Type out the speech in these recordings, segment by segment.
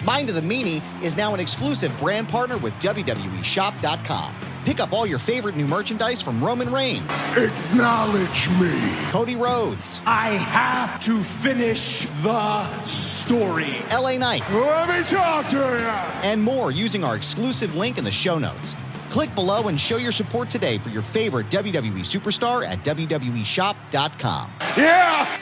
Mind of the Meanie is now an exclusive brand partner with WWEshop.com. Pick up all your favorite new merchandise from Roman Reigns. Acknowledge me. Cody Rhodes. I have to finish the story. LA Knight. Let me talk to you. And more using our exclusive link in the show notes. Click below and show your support today for your favorite WWE superstar at WWEshop.com. Yeah!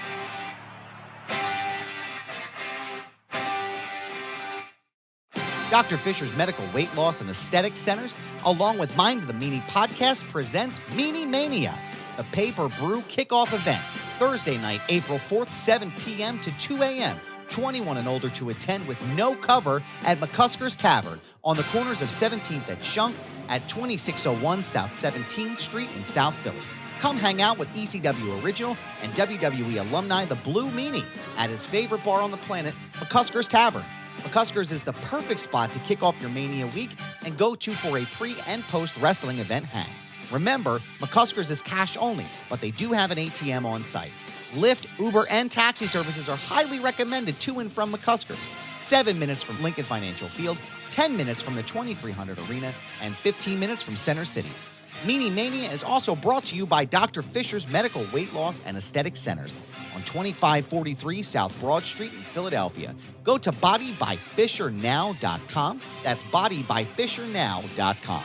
Dr. Fisher's Medical Weight Loss and Aesthetic Centers, along with Mind of the Meanie podcast, presents Meanie Mania, the pay-per-brew kickoff event, Thursday night, April 4th, 7 p.m. to 2 a.m. 21 and older to attend with no cover at McCusker's Tavern on the corners of 17th at Shunk at 2601 South 17th Street in South Philly. Come hang out with ECW Original and WWE alumni, the Blue Meanie, at his favorite bar on the planet, McCusker's Tavern. McCusker's is the perfect spot to kick off your Mania week and go to for a pre- and post-wrestling event hang. Remember, McCusker's is cash only, but they do have an ATM on site. Lyft, Uber, and taxi services are highly recommended to and from McCusker's. 7 minutes from Lincoln Financial Field, 10 minutes from the 2300 Arena, and 15 minutes from Center City. Meanie Mania is also brought to you by Dr. Fisher's Medical Weight Loss and Aesthetic Centers on 2543 South Broad Street in Philadelphia. Go to bodybyfishernow.com. That's bodybyfishernow.com.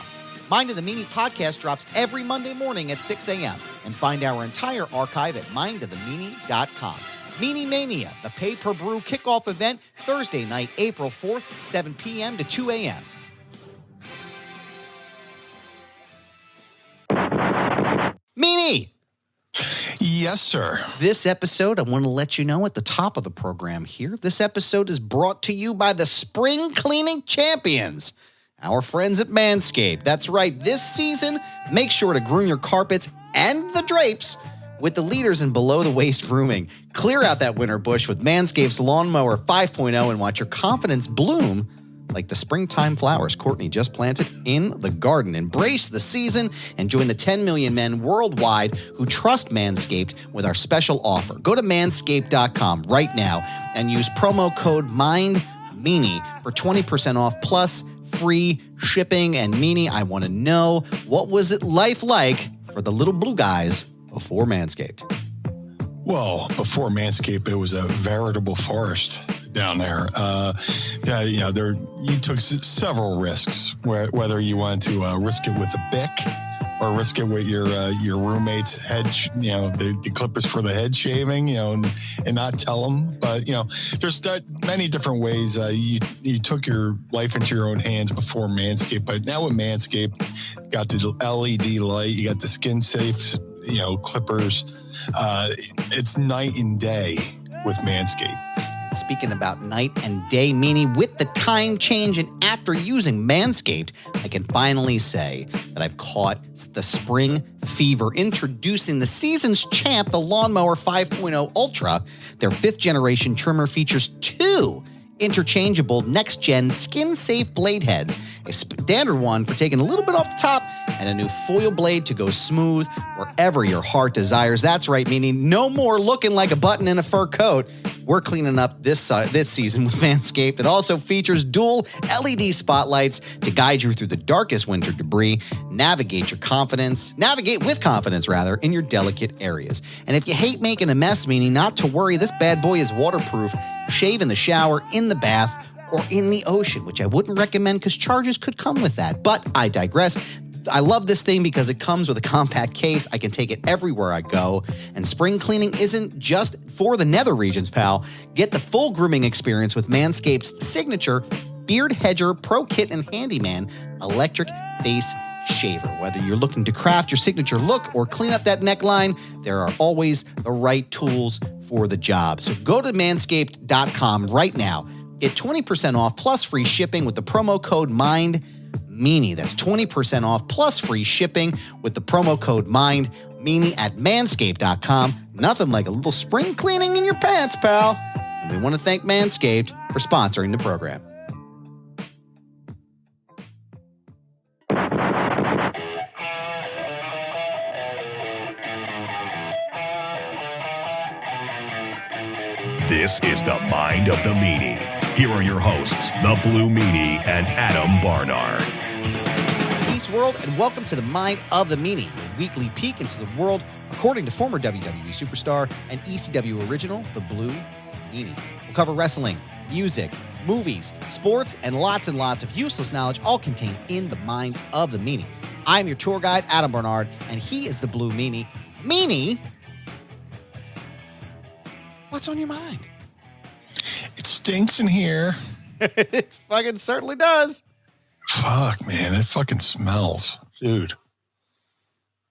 Mind of the Meanie podcast drops every Monday morning at 6 a.m. and find our entire archive at mindofthemeanie.com. Meanie Mania, the pay-per-brew kickoff event, Thursday night, April 4th, 7 p.m. to 2 a.m. Meanie! Yes, sir. This episode, I want to let you know at the top of the program here, this episode is brought to you by the Spring Cleaning Champions, our friends at Manscaped. That's right, this season, make sure to groom your carpets and the drapes with the leaders in below-the-waist grooming. Clear out that winter bush with Manscaped's Lawnmower 5.0 and watch your confidence bloom like the springtime flowers Courtney just planted in the garden. Embrace the season and join the 10 million men worldwide who trust Manscaped with our special offer. Go to manscaped.com right now and use promo code MINDMEANIE for 20% off plus free shipping. And Meanie, I want to know, what was it life like for the little blue guys before Manscaped? Well, before Manscaped, it was a veritable forest down there. You took several risks, whether you wanted to risk it with a bic or risk it with your roommate's head, the clippers for the head shaving, and not tell them. But, there's many different ways. You took your life into your own hands before Manscaped, but now with Manscaped, you got the LED light, you got the skin safe, clippers. It's night and day with Manscaped. Speaking about night and day, Meanie, with the time change and after using Manscaped, I can finally say that I've caught the spring fever. Introducing the season's champ, the Lawnmower 5.0 Ultra. Their 5th generation trimmer features 2 interchangeable next-gen skin-safe blade heads, a standard one for taking a little bit off the top, and a new foil blade to go smooth wherever your heart desires. That's right, meaning no more looking like a button in a fur coat. We're cleaning up this season with Manscaped. It also features dual LED spotlights to guide you through the darkest winter debris. Navigate with confidence, in your delicate areas. And if you hate making a mess, meaning not to worry, this bad boy is waterproof. Shave in the shower, in the bath, or in the ocean, which I wouldn't recommend because charges could come with that. But I digress. I love this thing because it comes with a compact case. I can take it everywhere I go. And spring cleaning isn't just for the nether regions, pal. Get the full grooming experience with Manscaped's signature Beard Hedger Pro Kit and Handyman electric face shaver. Whether you're looking to craft your signature look or clean up that neckline, there are always the right tools for the job. So go to manscaped.com right now. Get 20% off plus free shipping with the promo code MINDMEANIE. That's 20% off plus free shipping with the promo code MINDMEANIE at manscaped.com. Nothing like a little spring cleaning in your pants, pal. And we want to thank Manscaped for sponsoring the program. This is the Mind of the Meanie here are your hosts, the Blue Meanie and Adam Barnard. Peace, world, and welcome to the Mind of the Meanie, a weekly peek into the world according to former WWE superstar and ECW original, the Blue Meanie. We'll cover wrestling, music, movies, sports, and lots of useless knowledge, all contained in the Mind of the Meanie. I'm your tour guide, Adam Barnard, and he is the Blue Meanie. Meanie, what's on your mind? It stinks in here. It fucking certainly does. Fuck, man. It fucking smells. Dude.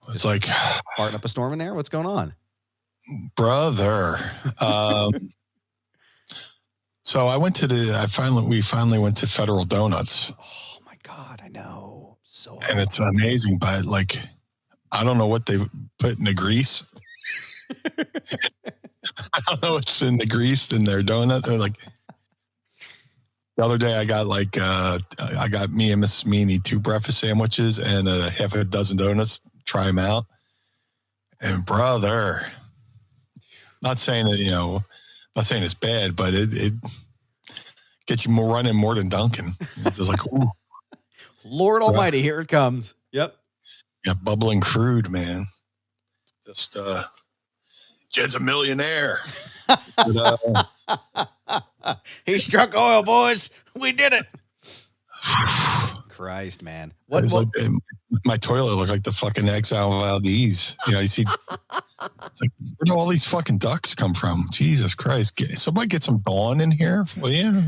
It's like farting up a storm in there? What's going on? Brother. So we finally went to Federal Donuts. Oh my God, I know. And it's amazing, but like, I don't know what they put in the grease. I don't know what's in the grease in their donut. They're like, the other day I got me and Mrs. Meanie 2 breakfast sandwiches and a half a dozen donuts. Try them out. And brother, not saying that, not saying it's bad, but it gets you running more than Dunkin'. It's just like, ooh. Lord Almighty, here it comes. Yep. Yeah, bubbling crude, man. Just Jed's a millionaire. But, he struck oil, boys. We did it. Christ, man. What? My toilet looked like the fucking Exile Valdez. You see, it's like, where do all these fucking ducks come from? Jesus Christ. Somebody get some Dawn in here. Well, yeah.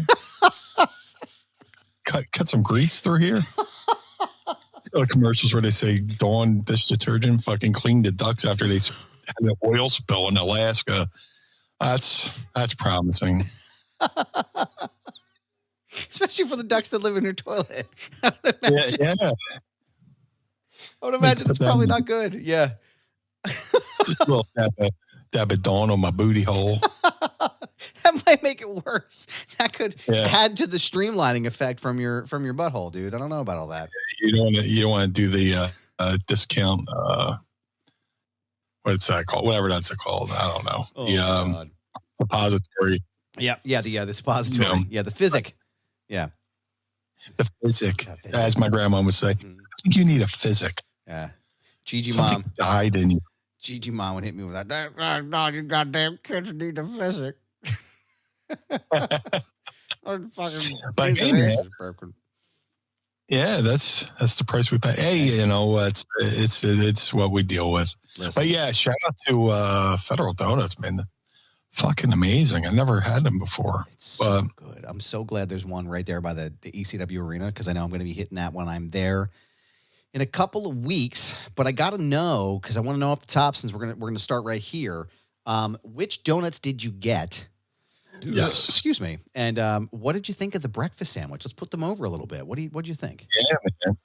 cut some grease through here. Commercials where they say Dawn dish detergent fucking cleaned the ducks after they had an oil spill in Alaska. That's promising. Especially for the ducks that live in your toilet. Yeah. I would imagine it's probably not good. Yeah. Just a little dab of Dawn on my booty hole. That might make it worse. That could add to the streamlining effect from your butthole, dude. I don't know about all that. You don't want to do the discount. What's that called? Whatever that's called. I don't know. Oh, the suppository. Yeah. The suppository. Yeah. The physic. Yeah. The physic, as my grandma would say. I think you need a physic. Yeah. Gigi Something mom died in you. Gigi mom would hit me with that. No, you goddamn kids need a physic. But hey, man. Yeah, that's the price we pay. Hey, it's what we deal with. Listen. But yeah, shout out to Federal Donuts, man. Fucking amazing. I never had them before. It's so good. I'm so glad there's one right there by the ECW arena because I know I'm going to be hitting that when I'm there in a couple of weeks. But I got to know, because I want to know off the top, since we're gonna start right here. Which donuts did you get? Yes. Excuse me. And what did you think of the breakfast sandwich? Let's put them over a little bit. What'd you think? Yeah, man.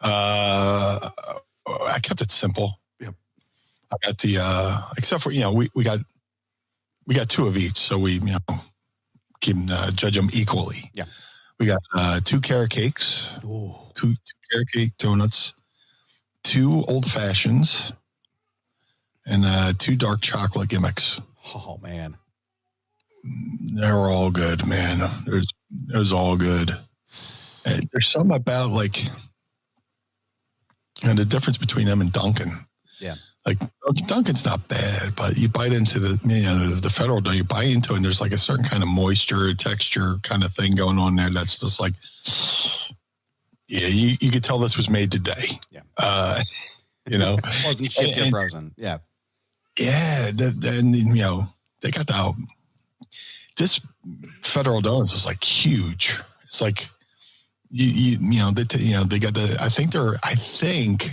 I kept it simple. Yep. I got the except for we got 2 of each, so we can judge them equally. Yeah. We got 2 carrot cakes, 2 carrot cake donuts, 2 old fashions, and 2 dark chocolate gimmicks. Oh man. They were all good, man. It was all good. And there's something about the difference between them and Dunkin'. Yeah. Like Dunkin's not bad, but you bite into the Federal donut, you bite into it, and there's like a certain kind of moisture, texture kind of thing going on there. That's just like, yeah, you could tell this was made today. Yeah. It wasn't shipped or frozen. Yeah. Yeah. They got this Federal Donuts is like huge. It's like, they got I think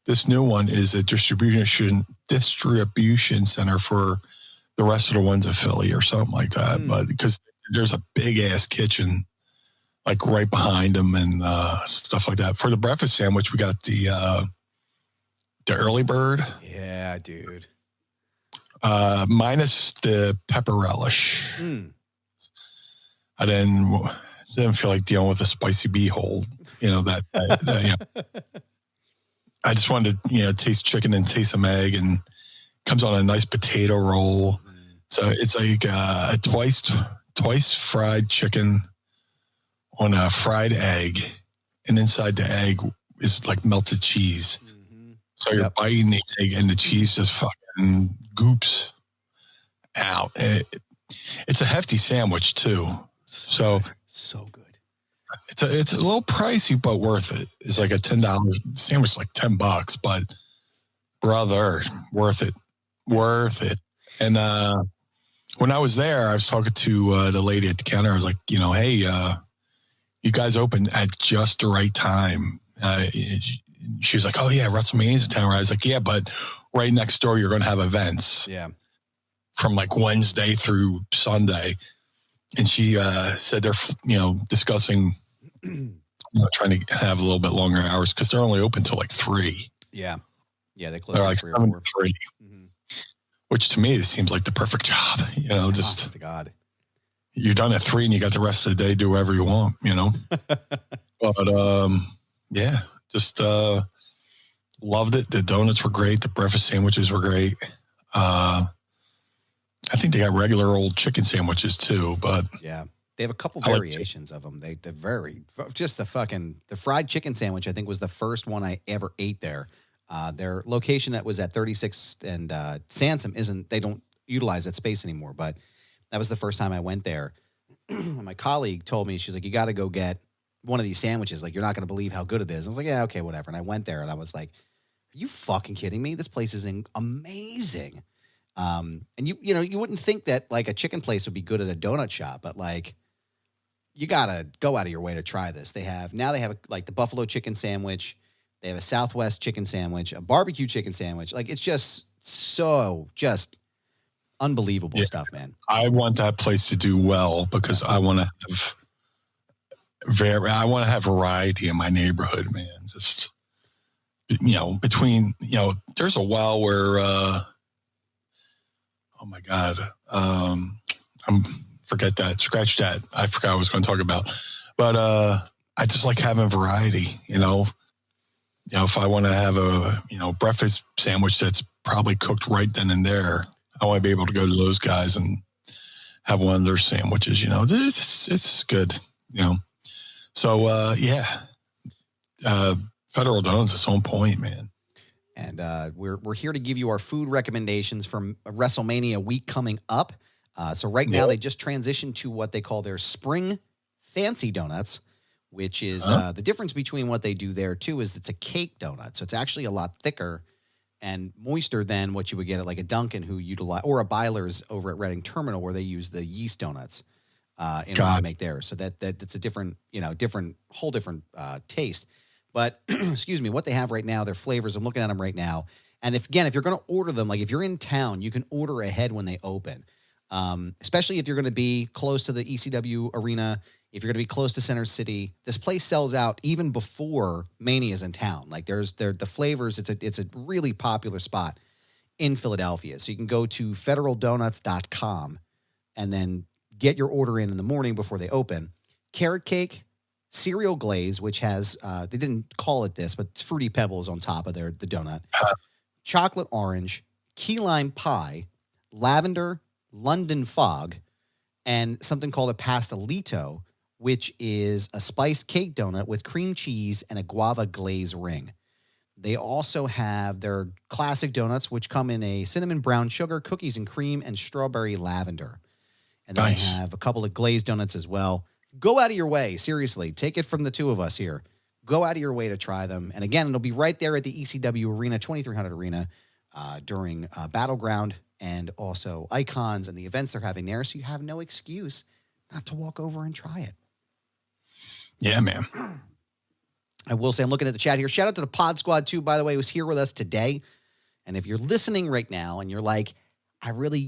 this new one is a distribution center for the Wrestle Ones of Philly or something like that. But because there's a big ass kitchen like right behind them and stuff like that. For the breakfast sandwich, we got the early bird. Yeah, dude. Minus the pepper relish. I didn't feel like dealing with a spicy beehole. I just wanted to, taste chicken and taste some egg, and comes on a nice potato roll. So it's like twice twice fried chicken on a fried egg, and inside the egg is like melted cheese. Mm-hmm. So you're biting the egg, and the cheese just fucking goops out. It's a hefty sandwich too. So good. It's a little pricey, but worth it. It's like a $10 sandwich, like $10, but brother, worth it. And when I was there, I was talking to the lady at the counter. I was like, hey, you guys open at just the right time. She was like, oh yeah, WrestleMania's in town. I was like, yeah, but right next door, you're going to have events. Yeah. From like Wednesday through Sunday. And she said they're, discussing, trying to have a little bit longer hours because they're only open till like 3. Yeah. Yeah, they close they're at like 3 7 or 4. to 3, which to me, it seems like the perfect job. Honest to God. You're done at 3 and you got the rest of the day, do whatever you want, But, yeah, just loved it. The donuts were great. The breakfast sandwiches were great. I think they got regular old chicken sandwiches too, but yeah, they have a couple variations of them. They're very just the fried chicken sandwich. I think was the first one I ever ate there. Their location that was at 36 and Sansom they don't utilize that space anymore, but that was the first time I went there. My colleague told me, she's like, you got to go get one of these sandwiches. Like, you're not going to believe how good it is. I was like, yeah, okay, whatever. And I went there and I was like, are you fucking kidding me? This place is amazing. And you wouldn't think that like a chicken place would be good at a donut shop, but like you gotta go out of your way to try this. They have like the buffalo chicken sandwich. They have a Southwest chicken sandwich, a barbecue chicken sandwich. Like it's just unbelievable stuff, man. I want that place to do well because I want to have variety in my neighborhood, man. Just, between, there's a while where, oh my God. Forget that. Scratch that. I forgot what I was going to talk about. But I just like having variety, if I want to have a, breakfast sandwich that's probably cooked right then and there, I want to be able to go to those guys and have one of their sandwiches, it's good, So, Federal Donuts is on point, man. And we're here to give you our food recommendations from WrestleMania week coming up. So right now they just transitioned to what they call their spring fancy donuts, which is the difference between what they do there too is it's a cake donut. So it's actually a lot thicker and moister than what you would get at like a Dunkin' who utilize or a Byler's over at Reading Terminal where they use the yeast donuts in order to make theirs. So that's a different whole different taste. But excuse me, what they have right now, their flavors, I'm looking at them right now. And if you're going to order them, like if you're in town, you can order ahead when they open. Especially if you're going to be close to the ECW arena, if you're going to be close to Center City, this place sells out even before Meanie is in town. Like the flavors, it's a really popular spot in Philadelphia. So you can go to federaldonuts.com and then get your order in the morning before they open. Carrot cake, cereal glaze, which has, they didn't call it this, but it's Fruity Pebbles on top of the donut. Chocolate orange, key lime pie, lavender, London fog, and something called a pastelito, which is a spiced cake donut with cream cheese and a guava glaze ring. They also have their classic donuts, which come in a cinnamon brown sugar, cookies and cream, and strawberry lavender. And then they have a couple of glazed donuts as well. Go out of your way. Seriously. Take it from the two of us here. Go out of your way to try them. And again, it'll be right there at the ECW Arena, 2300 Arena, during Battleground and also Icons and the events they're having there. So you have no excuse not to walk over and try it. Yeah, man. I will say, I'm looking at the chat here. Shout out to the Pod Squad, too, by the way, who's here with us today. And if you're listening right now and you're like, I really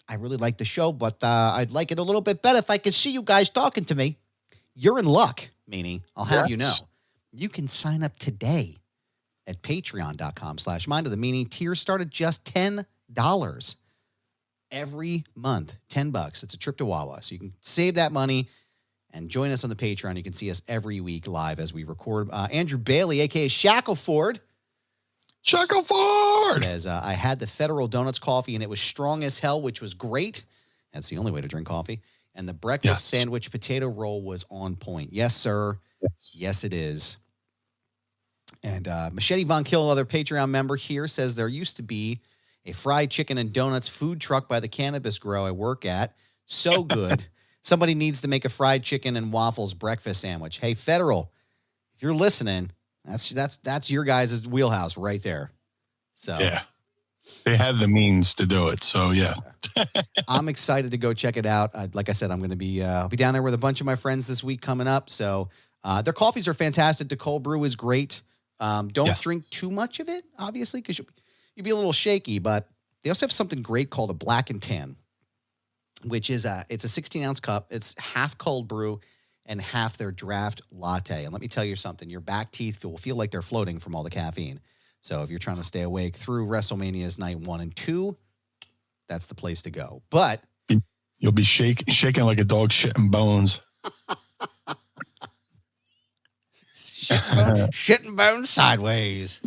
like the show, but I'd like it a little bit better if I could see you guys talking to me. You're in luck, Meanie. I'll have you know. You can sign up today at patreon.com/Mind of the Meanie. Tiers start at just $10 every month. $10. It's a trip to Wawa. So you can save that money and join us on the Patreon. You can see us every week live as we record. Andrew Bailey, a.k.a. Shackleford, says, I had the Federal Donuts coffee, and it was strong as hell, which was great. That's the only way to drink coffee. And the breakfast sandwich potato roll was on point. Yes, sir. Yes, it is. And Machete Von Kill, other Patreon member here, says there used to be a fried chicken and donuts food truck by the cannabis grow I work at. So good. Somebody needs to make a fried chicken and waffles breakfast sandwich. Hey, Federal, if you're listening, that's your guys' wheelhouse right there. So yeah, they have the means to do it. So yeah. I'm excited to go check it out. Like I said, I'm going to be I'll be down there with a bunch of my friends this week coming up. So their coffees are fantastic. The cold brew is great. Don't drink too much of it, obviously, because you'd be a little shaky. But they also have something great called a black and tan, which is it's a 16-ounce cup. It's half cold brew and half their draft latte. And let me tell you something, your back teeth will feel like they're floating from all the caffeine. So if you're trying to stay awake through WrestleMania's night 1 and 2, that's the place to go. But you'll be shaking like a dog shitting bones. shitting bones sideways.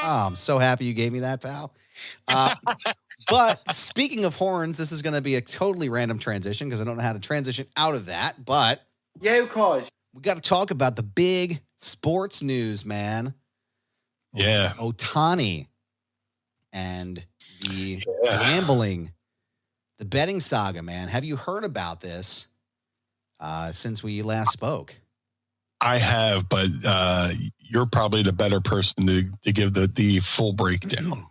Oh, I'm so happy you gave me that, pal. But speaking of horns, this is going to be a totally random transition because I don't know how to transition out of that. But yeah, cause we got to talk about the big sports news, man. Yeah, Ohtani and the gambling, the betting saga, man. Have you heard about this since we last spoke? I have, but you're probably the better person to give the full breakdown.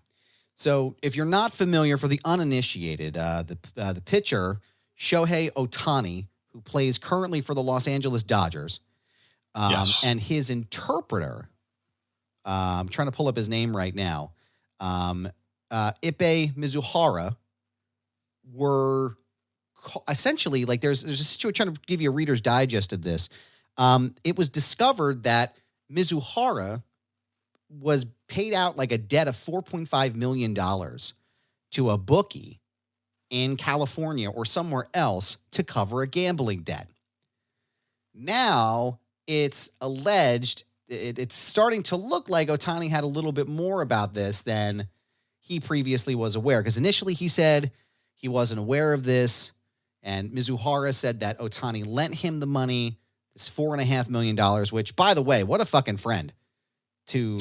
So if you're not familiar, for the uninitiated, the pitcher, Shohei Ohtani, who plays currently for the Los Angeles Dodgers, and his interpreter, I'm trying to pull up his name right now, Ippei Mizuhara, were essentially, like, there's a situation, trying to give you a Reader's Digest of this. It was discovered that Mizuhara was paid out like a debt of $4.5 million to a bookie in California or somewhere else to cover a gambling debt. Now it's alleged, it's starting to look like Ohtani had a little bit more about this than he previously was aware. Because initially he said he wasn't aware of this. And Mizuhara said that Ohtani lent him the money, this $4.5 million, which, by the way, what a fucking friend to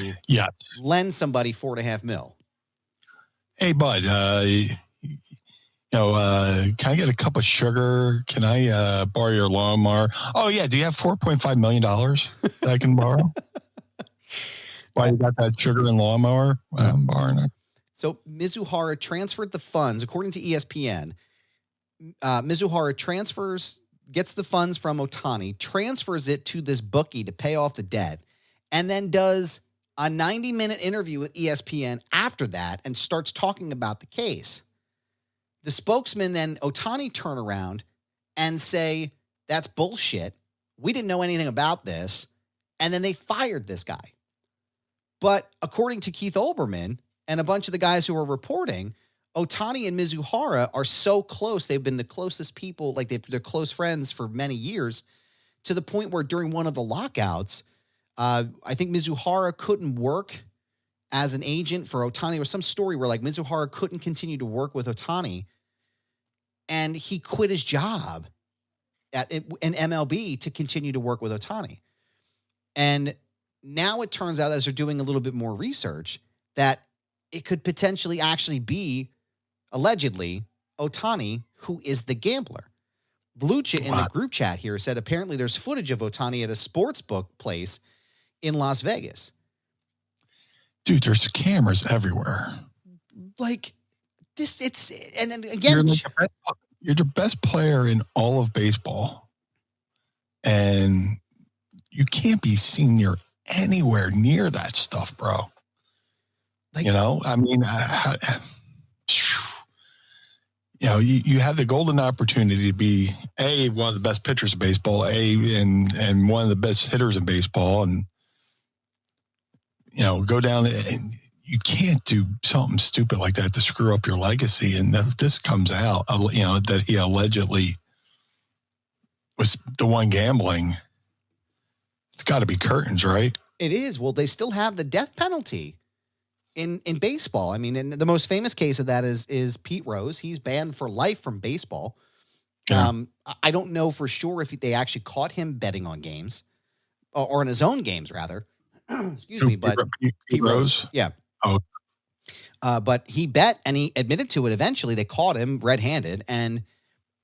lend somebody $4.5 million. Hey, bud, can I get a cup of sugar? Can I borrow your lawnmower? Oh, yeah. Do you have $4.5 million that I can borrow? Why you got that sugar and lawnmower? Barnard. So Mizuhara transferred the funds, according to ESPN. Mizuhara gets the funds from Ohtani, transfers it to this bookie to pay off the debt, and then does a 90-minute interview with ESPN after that and starts talking about the case. The spokesman then, Ohtani, turn around and say, that's bullshit. We didn't know anything about this. And then they fired this guy. But according to Keith Olbermann and a bunch of the guys who are reporting, Ohtani and Mizuhara are so close. They've been the closest people, like they're close friends for many years, to the point where during one of the lockouts, I think Mizuhara couldn't work as an agent for Ohtani. There was some story where like Mizuhara couldn't continue to work with Ohtani, and he quit his job in MLB to continue to work with Ohtani. And now it turns out, as they're doing a little bit more research, that it could potentially actually be, allegedly, Ohtani who is the gambler. Blue Chit in the group chat here said apparently there's footage of Ohtani at a sports book place in Las Vegas. Dude, there's cameras everywhere. Like this, and then again, you're the best player in all of baseball, and you can't be seen anywhere near that stuff, bro. Like, I mean, you have the golden opportunity to be one of the best pitchers in baseball, and one of the best hitters in baseball, and go down and you can't do something stupid like that to screw up your legacy. And if this comes out, that he allegedly was the one gambling, it's got to be curtains, right? It is. Well, they still have the death penalty in baseball. I mean, and the most famous case of that is Pete Rose. He's banned for life from baseball. Yeah. I don't know for sure if they actually caught him betting on games or in his own games rather. Excuse me, but Pete Rose. Yeah. Oh. But he bet and he admitted to it eventually. They caught him red-handed and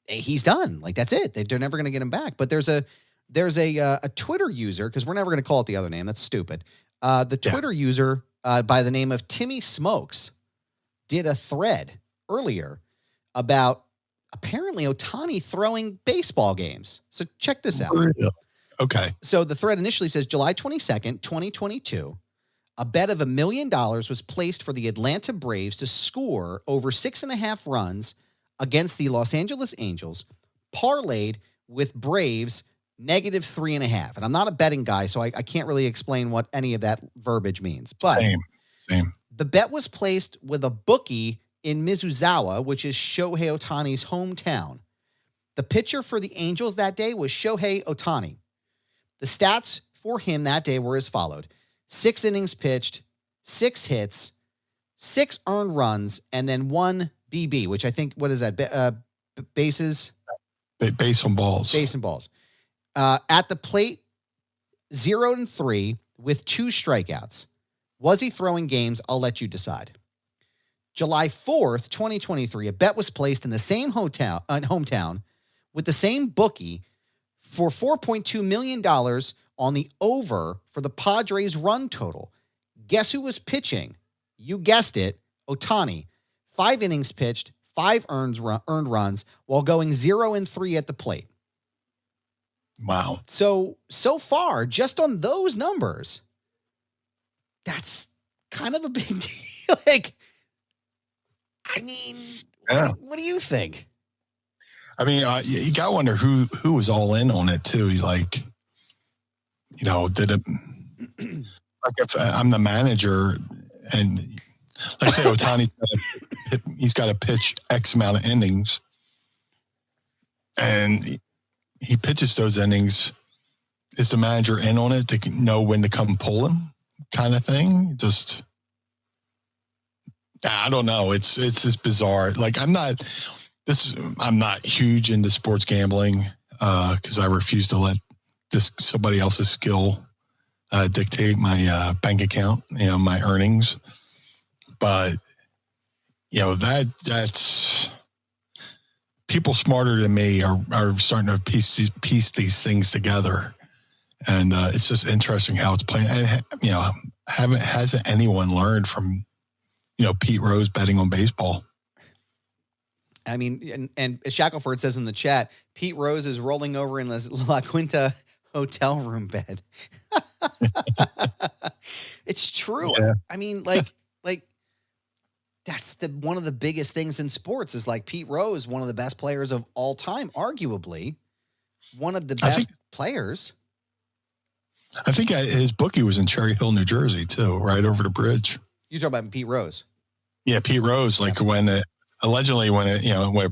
he's done. Like, that's it. They're never going to get him back. But there's a Twitter user, because we're never going to call it the other name. That's stupid. The Twitter user by the name of Timmy Smokes did a thread earlier about apparently Ohtani throwing baseball games. So check this out. Okay. So the thread initially says July 22nd, 2022. A bet of $1 million was placed for the Atlanta Braves to score over 6.5 runs against the Los Angeles Angels, parlayed with Braves -3.5. And I'm not a betting guy, so I can't really explain what any of that verbiage means. But Same. The bet was placed with a bookie in Mizusawa, which is Shohei Ohtani's hometown. The pitcher for the Angels that day was Shohei Ohtani. The stats for him that day were as followed: 6 innings pitched, 6 hits, 6 earned runs, and then 1 BB, which I think, what is that? Bases? Base on balls. Base and balls. At the plate, 0-3 with 2 strikeouts. Was he throwing games? I'll let you decide. July 4th, 2023, a bet was placed in the same hometown with the same bookie for $4.2 million on the over for the Padres run total. Guess who was pitching? You guessed it, Ohtani. 5 innings pitched, 5 earned runs while going 0-3 at the plate. Wow. So far, just on those numbers, that's kind of a big deal. Like, I mean, what do you think? I mean, you got to wonder who was all in on it too. Like, did it? Like, if I'm the manager and let's say Ohtani, he's got to pitch X amount of innings, and he pitches those innings. Is the manager in on it to know when to come pull him, kind of thing? Just, I don't know. It's just bizarre. Like, I'm not huge into sports gambling because I refuse to let somebody else's skill dictate my bank account, my earnings. But that's people smarter than me are starting to piece these things together, and it's just interesting how it's playing. And hasn't anyone learned from Pete Rose betting on baseball? I mean, and Shackelford says in the chat, Pete Rose is rolling over in La Quinta hotel room bed. It's true. Yeah. I mean, like that's one of the biggest things in sports is like Pete Rose, one of the best players of all time, arguably one of the best players. I think his bookie was in Cherry Hill, New Jersey too, right over the bridge. You talking about Pete Rose? Yeah, Pete Rose. Like when it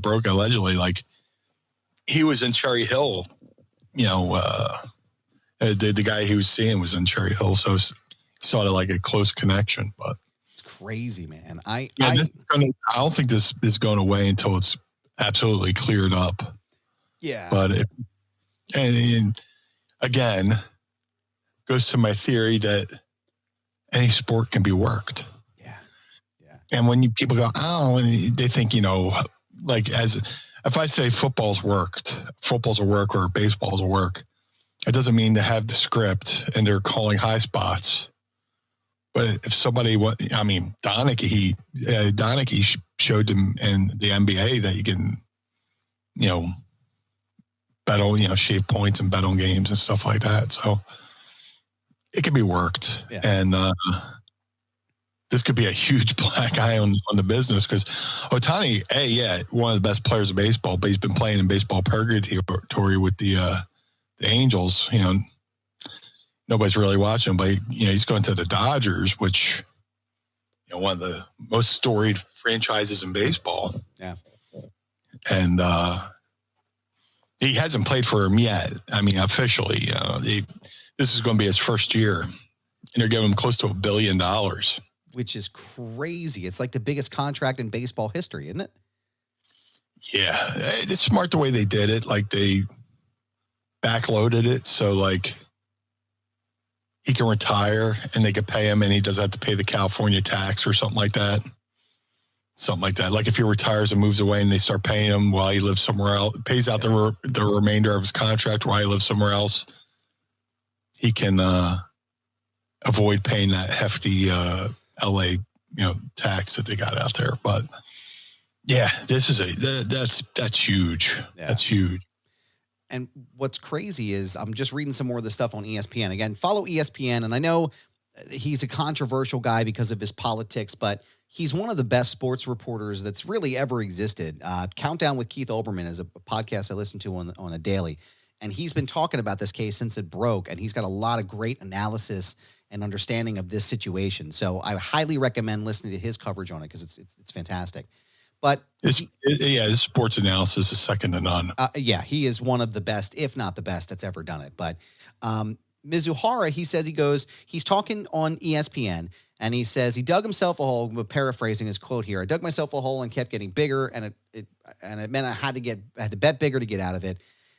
broke, like he was in Cherry Hill. The guy he was seeing was in Cherry Hill, so it's sort of like a close connection. But it's crazy, man. I don't think this is going away until it's absolutely cleared up. Yeah, but and again, goes to my theory that any sport can be worked. Yeah. And when people go, they think, like if I say football's a work or baseball's a work, it doesn't mean to have the script and they're calling high spots. But if somebody, Donaghy showed them in the NBA that you can, bet on, shave points and bet on games and stuff like that. So it can be worked. Yeah. And this could be a huge black eye on the business because Ohtani, one of the best players of baseball, but he's been playing in baseball purgatory with the Angels. Nobody's really watching, but he's going to the Dodgers, which one of the most storied franchises in baseball. Yeah, and he hasn't played for him yet. I mean, officially, this is going to be his first year, and they're giving him close to $1 billion. which is crazy. It's like the biggest contract in baseball history, isn't it? Yeah, it's smart the way they did it. Like they backloaded it, so like he can retire and they could pay him, and he doesn't have to pay the California tax or something like that. Something like that. Like if he retires and moves away, and they start paying him while he lives somewhere else, pays out the remainder of his contract while he lives somewhere else, he can avoid paying that hefty LA tax that they got out there. But yeah, this is that's huge. Yeah. That's huge. And what's crazy is I'm just reading some more of the stuff on ESPN. Again, follow ESPN, and I know he's a controversial guy because of his politics, but he's one of the best sports reporters that's really ever existed. Countdown with Keith Olbermann is a podcast I listen to on a daily, and he's been talking about this case since it broke, and he's got a lot of great analysis and understanding of this situation. So I highly recommend listening to his coverage on it because it's fantastic. But his sports analysis is second to none. He is one of the best, if not the best, that's ever done it. But Mizuhara, he's talking on ESPN, and he says he dug himself a hole. I'm paraphrasing his quote here. I dug myself a hole and kept getting bigger, and it meant I had to bet bigger to get out of it.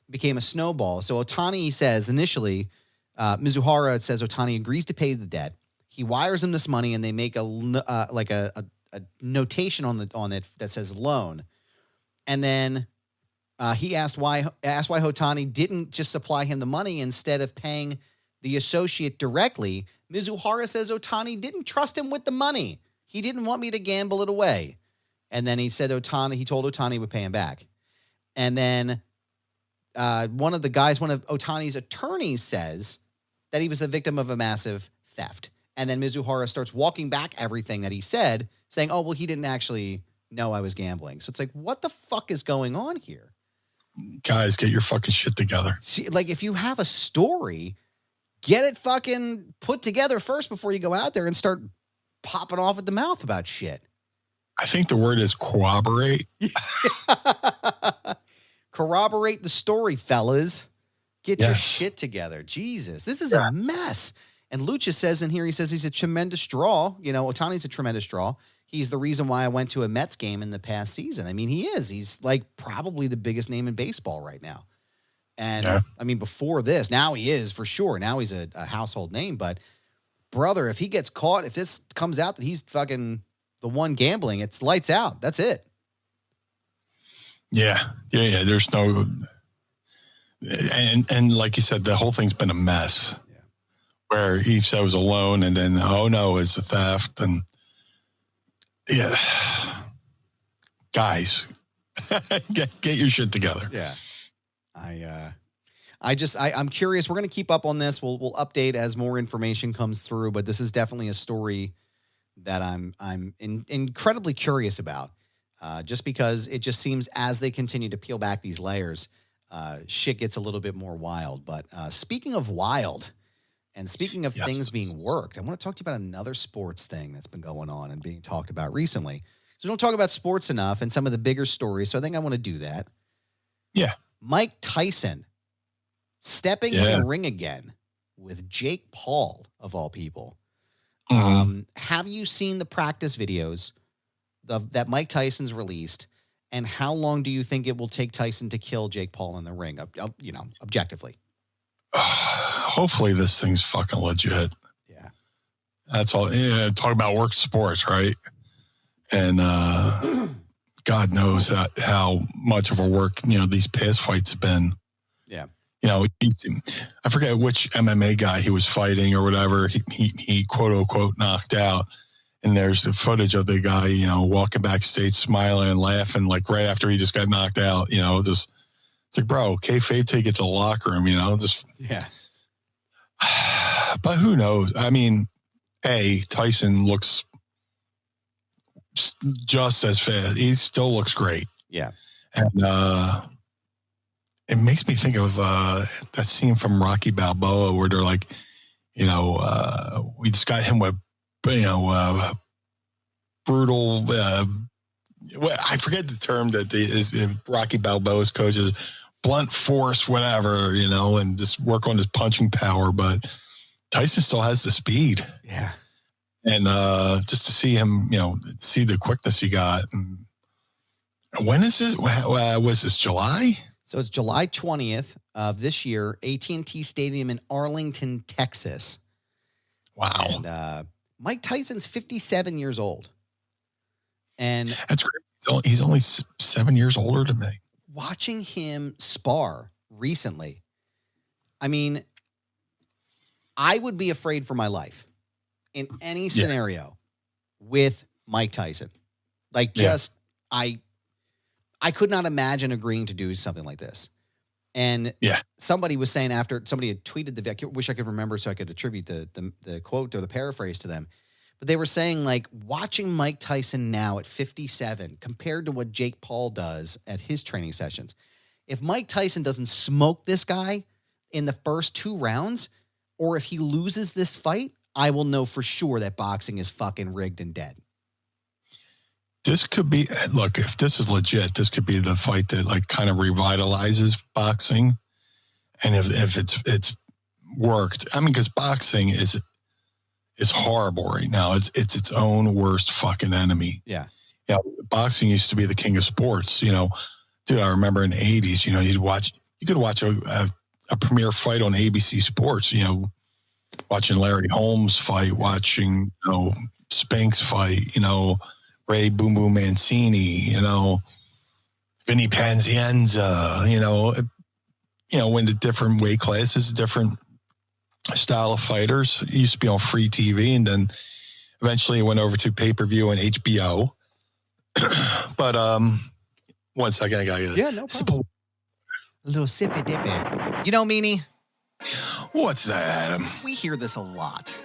It became a snowball. So Ohtani, he says initially, Mizuhara says Ohtani agrees to pay the debt. He wires him this money, and they make a notation on it that says loan, and then he asked why Ohtani didn't just supply him the money instead of paying the associate directly. Mizuhara says Ohtani didn't trust him with the money. He didn't want me to gamble it away, and then he said he told Ohtani would pay him back, and then one of Ohtani's attorneys says that he was the victim of a massive theft. And then Mizuhara starts walking back everything that he said, saying, oh, well, he didn't actually know I was gambling. So it's like, what the fuck is going on here? Guys, get your fucking shit together. See, like, if you have a story, get it fucking put together first before you go out there and start popping off at the mouth about shit. I think the word is corroborate. Corroborate the story, fellas. Get your shit together. Jesus, this is a mess. And Lucha says in here, he says he's a tremendous draw. Ohtani's a tremendous draw. He's the reason why I went to a Mets game in the past season. I mean, he is. He's like probably the biggest name in baseball right now. And I mean, before this, now he is for sure. Now he's a household name. But brother, if he gets caught, if this comes out that he's fucking the one gambling, it's lights out. That's it. Yeah. There's no, and like you said, the whole thing's been a mess. Where he said it was a loan, and then, oh no, it's a theft. And yeah, guys, get your shit together. Yeah. I'm curious. We're going to keep up on this. We'll update as more information comes through, but this is definitely a story that I'm incredibly curious about, just because it just seems as they continue to peel back these layers, shit gets a little bit more wild. But speaking of wild, and speaking of things being worked, I want to talk to you about another sports thing that's been going on and being talked about recently. So we don't talk about sports enough and some of the bigger stories, so I think I want to do that. Yeah. Mike Tyson stepping in the ring again with Jake Paul, of all people. Mm-hmm. Have you seen the practice videos that Mike Tyson's released, and how long do you think it will take Tyson to kill Jake Paul in the ring, objectively? Hopefully this thing's fucking legit. Yeah. That's all. Yeah, talk about work sports, right? And God knows how much of a work, these past fights have been. Yeah. I forget which MMA guy he was fighting or whatever. He quote unquote knocked out. And there's the footage of the guy, walking backstage, smiling and laughing, like right after he just got knocked out, just. It's like, bro, kayfabe till you get to the locker room, just. Yeah. But who knows? I mean, Tyson looks just as fast. He still looks great. Yeah. And it makes me think of that scene from Rocky Balboa where they're like, we just got him with, brutal. I forget the term that is Rocky Balboa's coaches. Blunt force, whatever, and just work on his punching power. But Tyson still has the speed. Yeah. And just to see him, see the quickness he got. And when is this? Was this July? So it's July 20th of this year, AT&T Stadium in Arlington, Texas. Wow. And Mike Tyson's 57 years old. And that's great. He's only 7 years older than me. Watching him spar recently, I mean, I would be afraid for my life in any scenario with Mike Tyson. Like, I could not imagine agreeing to do something like this. And somebody was saying after somebody had tweeted I wish I could remember so I could attribute the quote or the paraphrase to them. But they were saying, like, watching Mike Tyson now at 57 compared to what Jake Paul does at his training sessions. If Mike Tyson doesn't smoke this guy in the first 2 rounds, or if he loses this fight, I will know for sure that boxing is fucking rigged and dead. This could be, look, if this is legit, this could be the fight that like kind of revitalizes boxing. And if it's worked, I mean, because boxing is horrible right now. It's its own worst fucking enemy. Yeah. Yeah. Boxing used to be the king of sports, dude. I remember in the 80s, you could watch a premier fight on ABC Sports, watching Larry Holmes fight, watching, Spinks fight, Ray Boom Boom Mancini, Vinny Panzienza, when the different weight classes, different style of fighters. It used to be on free TV, and then eventually it went over to pay-per-view and HBO. But 1 second, I got no problem. A little sippy dippy. Meanie? What's that, Adam? We hear this a lot.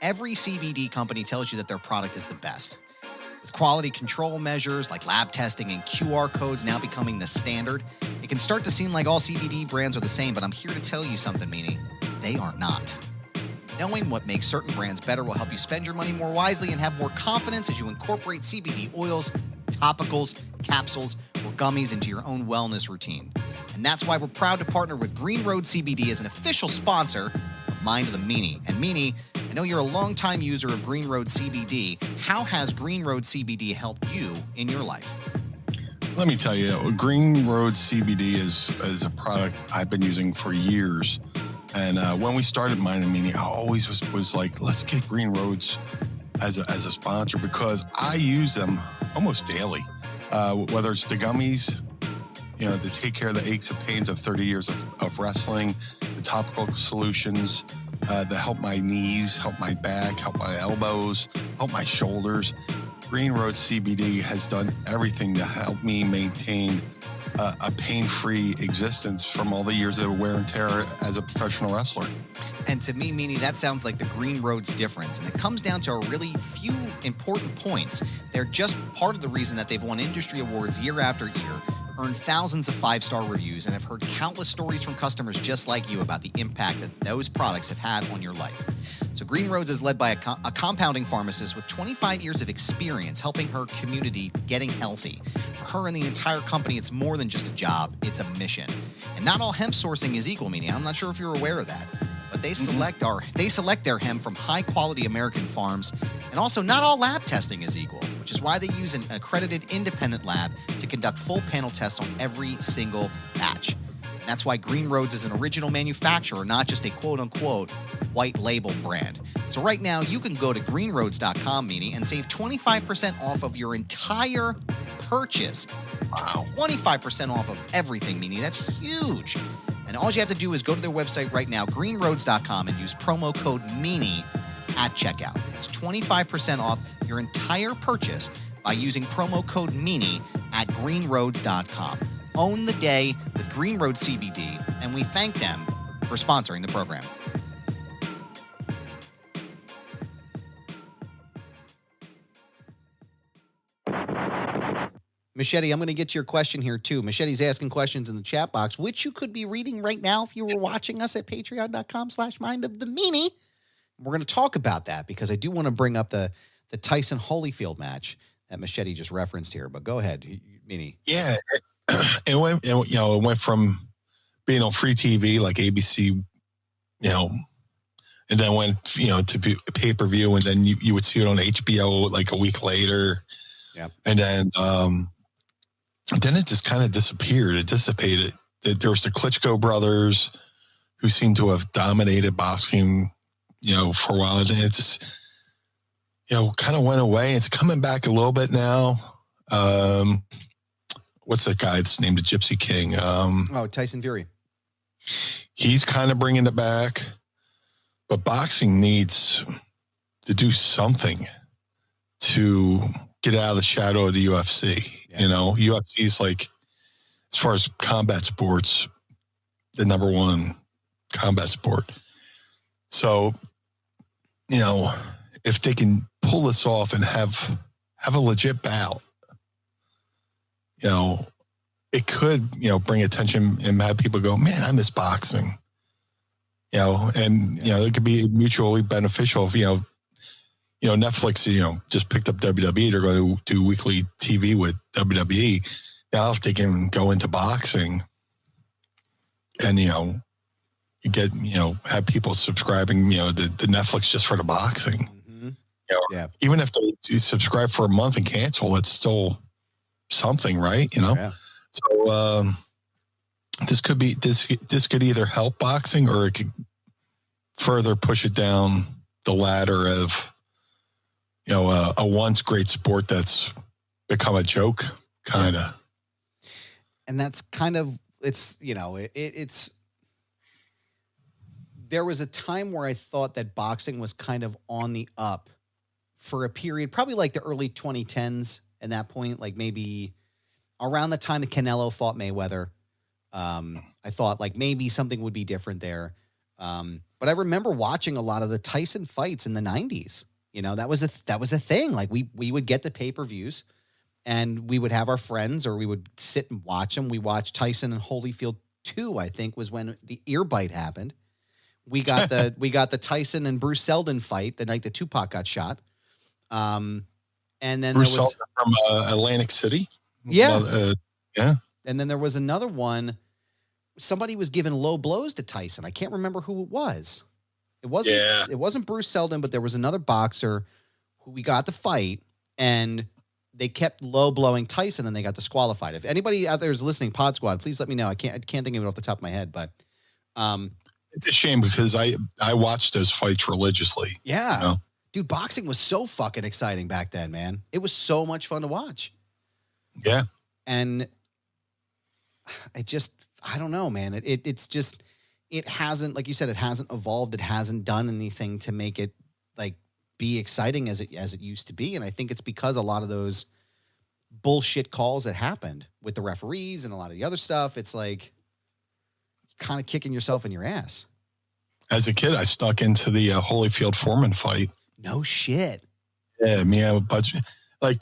Every CBD company tells you that their product is the best. With quality control measures like lab testing and QR codes now becoming the standard, it can start to seem like all CBD brands are the same, but I'm here to tell you something, Meanie. They are not. Knowing what makes certain brands better will help you spend your money more wisely and have more confidence as you incorporate CBD oils, topicals, capsules, or gummies into your own wellness routine. And that's why we're proud to partner with Green Road CBD as an official sponsor of Mind of the Meanie. And Meanie, I know you're a longtime user of Green Road CBD. How has Green Road CBD helped you in your life? Let me tell you, Green Road CBD is a product I've been using for years. And when we started Mind of the Meanie, I always was like, let's get Green Roads as a sponsor, because I use them almost daily. Whether it's the gummies, to take care of the aches and pains of 30 years of wrestling, the topical solutions that help my knees, help my back, help my elbows, help my shoulders. Green Road CBD has done everything to help me maintain a pain-free existence from all the years of wear and tear as a professional wrestler. And to me, Meanie, that sounds like the Green Road's difference. And it comes down to a really few important points. They're just part of the reason that they've won industry awards year after year, earned thousands of 5-star reviews, and have heard countless stories from customers just like you about the impact that those products have had on your life. So Green Roads is led by a compounding pharmacist with 25 years of experience helping her community getting healthy. For her and the entire company, it's more than just a job, it's a mission. And not all hemp sourcing is equal, Meanie. I'm not sure if you're aware of that. But they select their hemp from high-quality American farms, and also not all lab testing is equal, which is why they use an accredited independent lab to conduct full panel tests on every single batch. And that's why Green Roads is an original manufacturer, not just a quote-unquote white label brand. So right now, you can go to greenroads.com, Meanie, and save 25% off of your entire purchase. Wow. 25% off of everything, Meanie. That's huge. And all you have to do is go to their website right now, greenroads.com, and use promo code MEANIE at checkout. It's 25% off your entire purchase by using promo code MEANIE at greenroads.com. Own the day with Green Road CBD, and we thank them for sponsoring the program. Machete, I'm going to get to your question here, too. Machete's asking questions in the chat box, which you could be reading right now if you were watching us at patreon.com/mindofthemeanie. We're going to talk about that because I do want to bring up the Tyson Holyfield match that Machete just referenced here. But go ahead, Meanie. Yeah, it went from being on free TV like ABC, and then went, to pay-per-view, and then you would see it on HBO like a week later. Yeah. And then it just kind of disappeared. It dissipated. There was the Klitschko brothers who seemed to have dominated boxing, for a while. And it just, kind of went away. It's coming back a little bit now. What's that guy that's named the Gypsy King? Tyson Fury. He's kind of bringing it back. But boxing needs to do something to get out of the shadow of the UFC. Yeah. UFC is like, as far as combat sports, the number one combat sport. So, if they can pull this off and have a legit bout, it could, bring attention and have people go, man, I miss boxing. It could be mutually beneficial if, Netflix, just picked up WWE. They're going to do weekly TV with WWE. Now, if they can go into boxing and, you get, have people subscribing, the Netflix just for the boxing. Yeah. Even if they subscribe for a month and cancel, it's still something, right? Yeah. So, this could either help boxing or it could further push it down the ladder of, a once great sport that's become a joke, kind of. And that's kind of, it's, it's, there was a time where I thought that boxing was kind of on the up for a period, probably like the early 2010s at that point, like maybe around the time that Canelo fought Mayweather. I thought like maybe something would be different there. But I remember watching a lot of the Tyson fights in the 90s. That was a thing. Like we would get the pay-per-views and we would have our friends or we would sit and watch them. We watched Tyson and Holyfield 2, I think, was when the ear bite happened. We got the Tyson and Bruce Seldon fight the night that Tupac got shot. And then Bruce there was Seldon from Atlantic City. Yeah. Yeah. And then there was another one. Somebody was giving low blows to Tyson. I can't remember who it was. It wasn't Bruce Seldon, but there was another boxer who we got the fight and they kept low blowing Tyson and they got disqualified. If anybody out there is listening, Pod Squad, please let me know. I can't think of it off the top of my head, but it's a shame because I watched those fights religiously. Yeah. Dude, boxing was so fucking exciting back then, man. It was so much fun to watch. Yeah. And I don't know, man. It's just, it hasn't, like you said, it hasn't evolved. It hasn't done anything to make it like be exciting as it used to be. And I think it's because a lot of those bullshit calls that happened with the referees and a lot of the other stuff. It's like kind of kicking yourself in your ass. As a kid, I stuck into the Holyfield Foreman fight. No shit. Yeah, me, I have a bunch, like,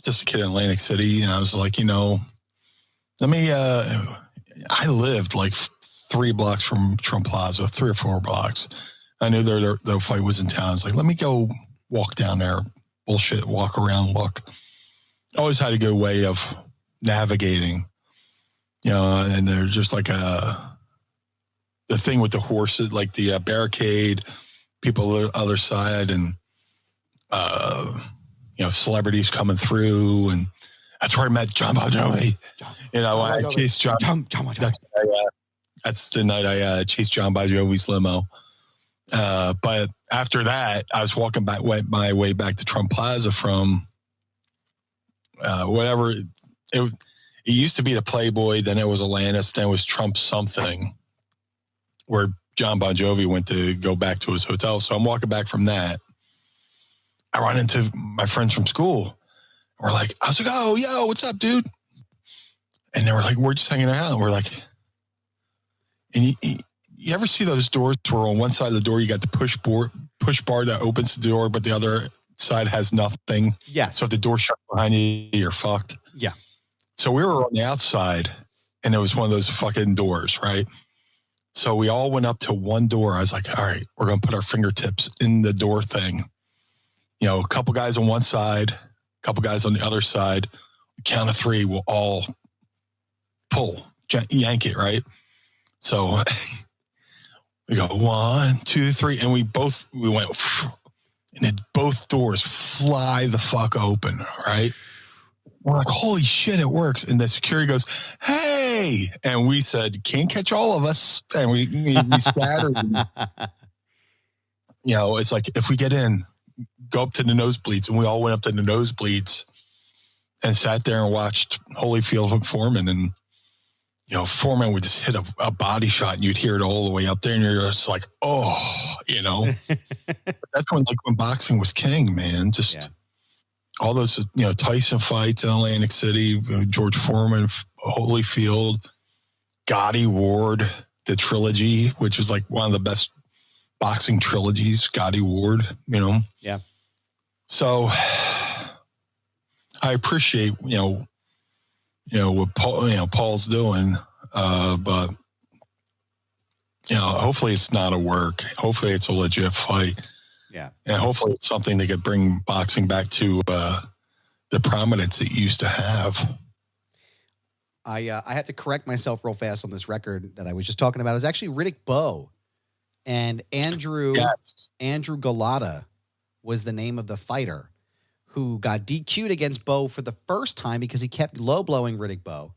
just a kid in Atlantic City, and I was like, I lived like 3 blocks from Trump Plaza, 3 or 4 blocks. I knew the fight was in town. I was like, let me go walk down there, bullshit, walk around, look. I always had a good way of navigating, and there's just like the thing with the horses, like the barricade, people on the other side, and celebrities coming through, and that's where I met John Bon Jovi. I chased John. That's the night I chased John Bon Jovi's limo. But after that, I was walking my way back to Trump Plaza from whatever it used to be the Playboy, then it was Atlantis, then it was Trump something, where John Bon Jovi went to go back to his hotel. So I'm walking back from that. I run into my friends from school. We're like, I was like, oh, yo, what's up, dude? And they were like, we're just hanging out. And we're like, and you ever see those doors where on one side of the door you got the push bar that opens the door, but the other side has nothing? Yes. So if the door shuts behind you, you're fucked. Yeah. So we were on the outside, and it was one of those fucking doors, right? So we all went up to one door. I was like, all right, we're going to put our fingertips in the door thing. A couple guys on one side, a couple guys on the other side. Count of 3, we'll all pull, yank it, right? So We go 1, 2, 3, and we went, and then both doors fly the fuck open, right? We're like, holy shit, it works. And the security goes, hey. And we said, can't catch all of us. And we scattered. You know, it's like, if we get in, go up to the nosebleeds. And we all went up to the nosebleeds and sat there and watched Holyfield and Foreman. And, you know, Foreman would just hit a body shot and you'd hear it all the way up there. And you're just like, oh, you know. That's when boxing was king, man. Just all those, you know, Tyson fights in Atlantic City, George Foreman, Holyfield, Gotti Ward, the trilogy, which was like one of the best boxing trilogies, Gotti Ward, you know. Yeah. So I appreciate, what Paul's doing, but hopefully it's not a work. Hopefully it's a legit fight. Yeah. And hopefully it's something that could bring boxing back to the prominence it used to have. I have to correct myself real fast on this record that I was just talking about. It was actually Riddick Bowe, and Andrew Galata was the name of the fighter who got DQ'd against Bowe for the first time because he kept low blowing Riddick Bowe.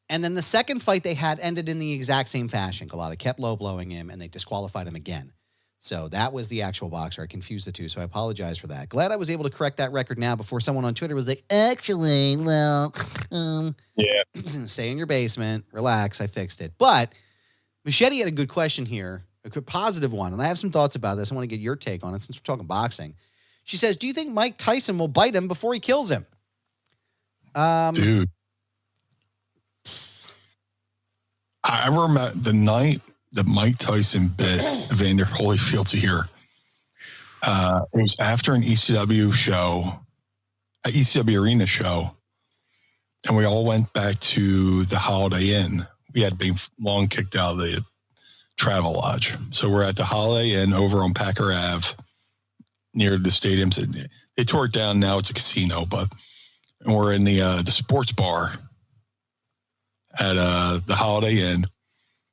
And then the second fight they had ended in the exact same fashion. Galata kept low blowing him and they disqualified him again. So that was the actual boxer. I confused the two, so I apologize for that. Glad I was able to correct that record now before someone on Twitter was like, actually, well, stay in your basement, relax, I fixed it. But Machete had a good question here, a good positive one, and I have some thoughts about this. I want to get your take on it since we're talking boxing. She says, do you think Mike Tyson will bite him before he kills him? Dude. I remember the night that Mike Tyson bit Evander Holyfield's ear. It was after an ECW Arena show, and we all went back to the Holiday Inn. We had been long kicked out of the Travel Lodge. So we're at the Holiday Inn over on Packer Ave near the stadiums. They tore it down. Now it's a casino, and we're in the sports bar at the Holiday Inn.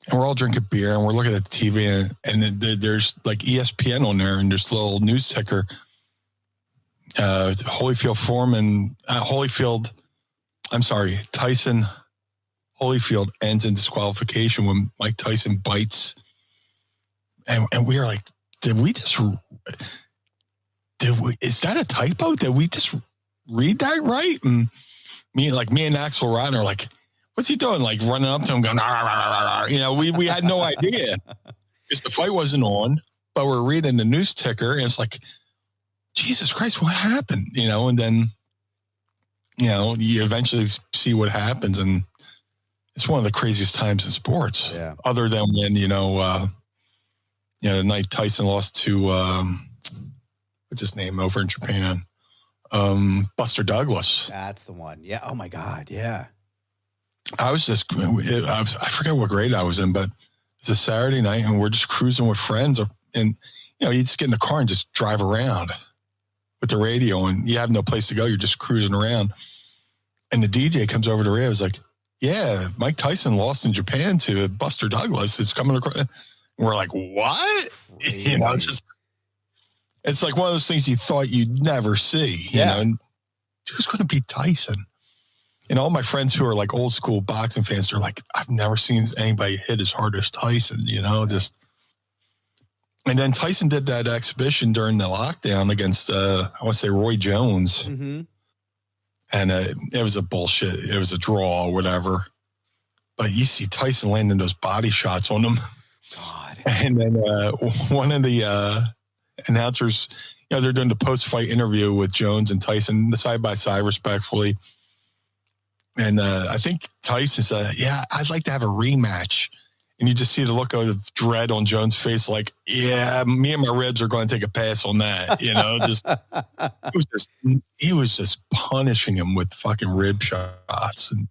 And we're all drinking beer and we're looking at the TV and there's like ESPN on there and there's a little news ticker. Tyson Holyfield ends in disqualification when Mike Tyson bites. And we were like, is that a typo? Did we just read that right? And me and Axel Rotten are like, what's he doing? Like running up to him going, rah, rah, rah, rah. We had no idea because the fight wasn't on, but we're reading the news ticker and it's like, Jesus Christ, what happened? And then, you eventually see what happens. And it's one of the craziest times in sports. Yeah. Other than when, the night Tyson lost to, what's his name over in Japan? Buster Douglas. That's the one. Yeah. Oh my God. Yeah. I forget what grade I was in, but it's a Saturday night and we're just cruising with friends and, you just get in the car and just drive around with the radio and you have no place to go. You're just cruising around. And the DJ comes over to the radio. It's like, yeah, Mike Tyson lost in Japan to Buster Douglas. It's coming across. And we're like, what? It's like one of those things you thought you'd never see, and who's going to beat Tyson? And all my friends who are like old school boxing fans, they're like, I've never seen anybody hit as hard as Tyson, just. And then Tyson did that exhibition during the lockdown against, I want to say Roy Jones. Mm-hmm. And it was a bullshit. It was a draw or whatever. But you see Tyson landing those body shots on them. God. And then one of the announcers, they're doing the post-fight interview with Jones and Tyson, the side-by-side respectfully. And I think Tyson said, yeah, I'd like to have a rematch. And you just see the look of dread on Jones' face, like, yeah, me and my ribs are going to take a pass on that. He was just punishing him with fucking rib shots. And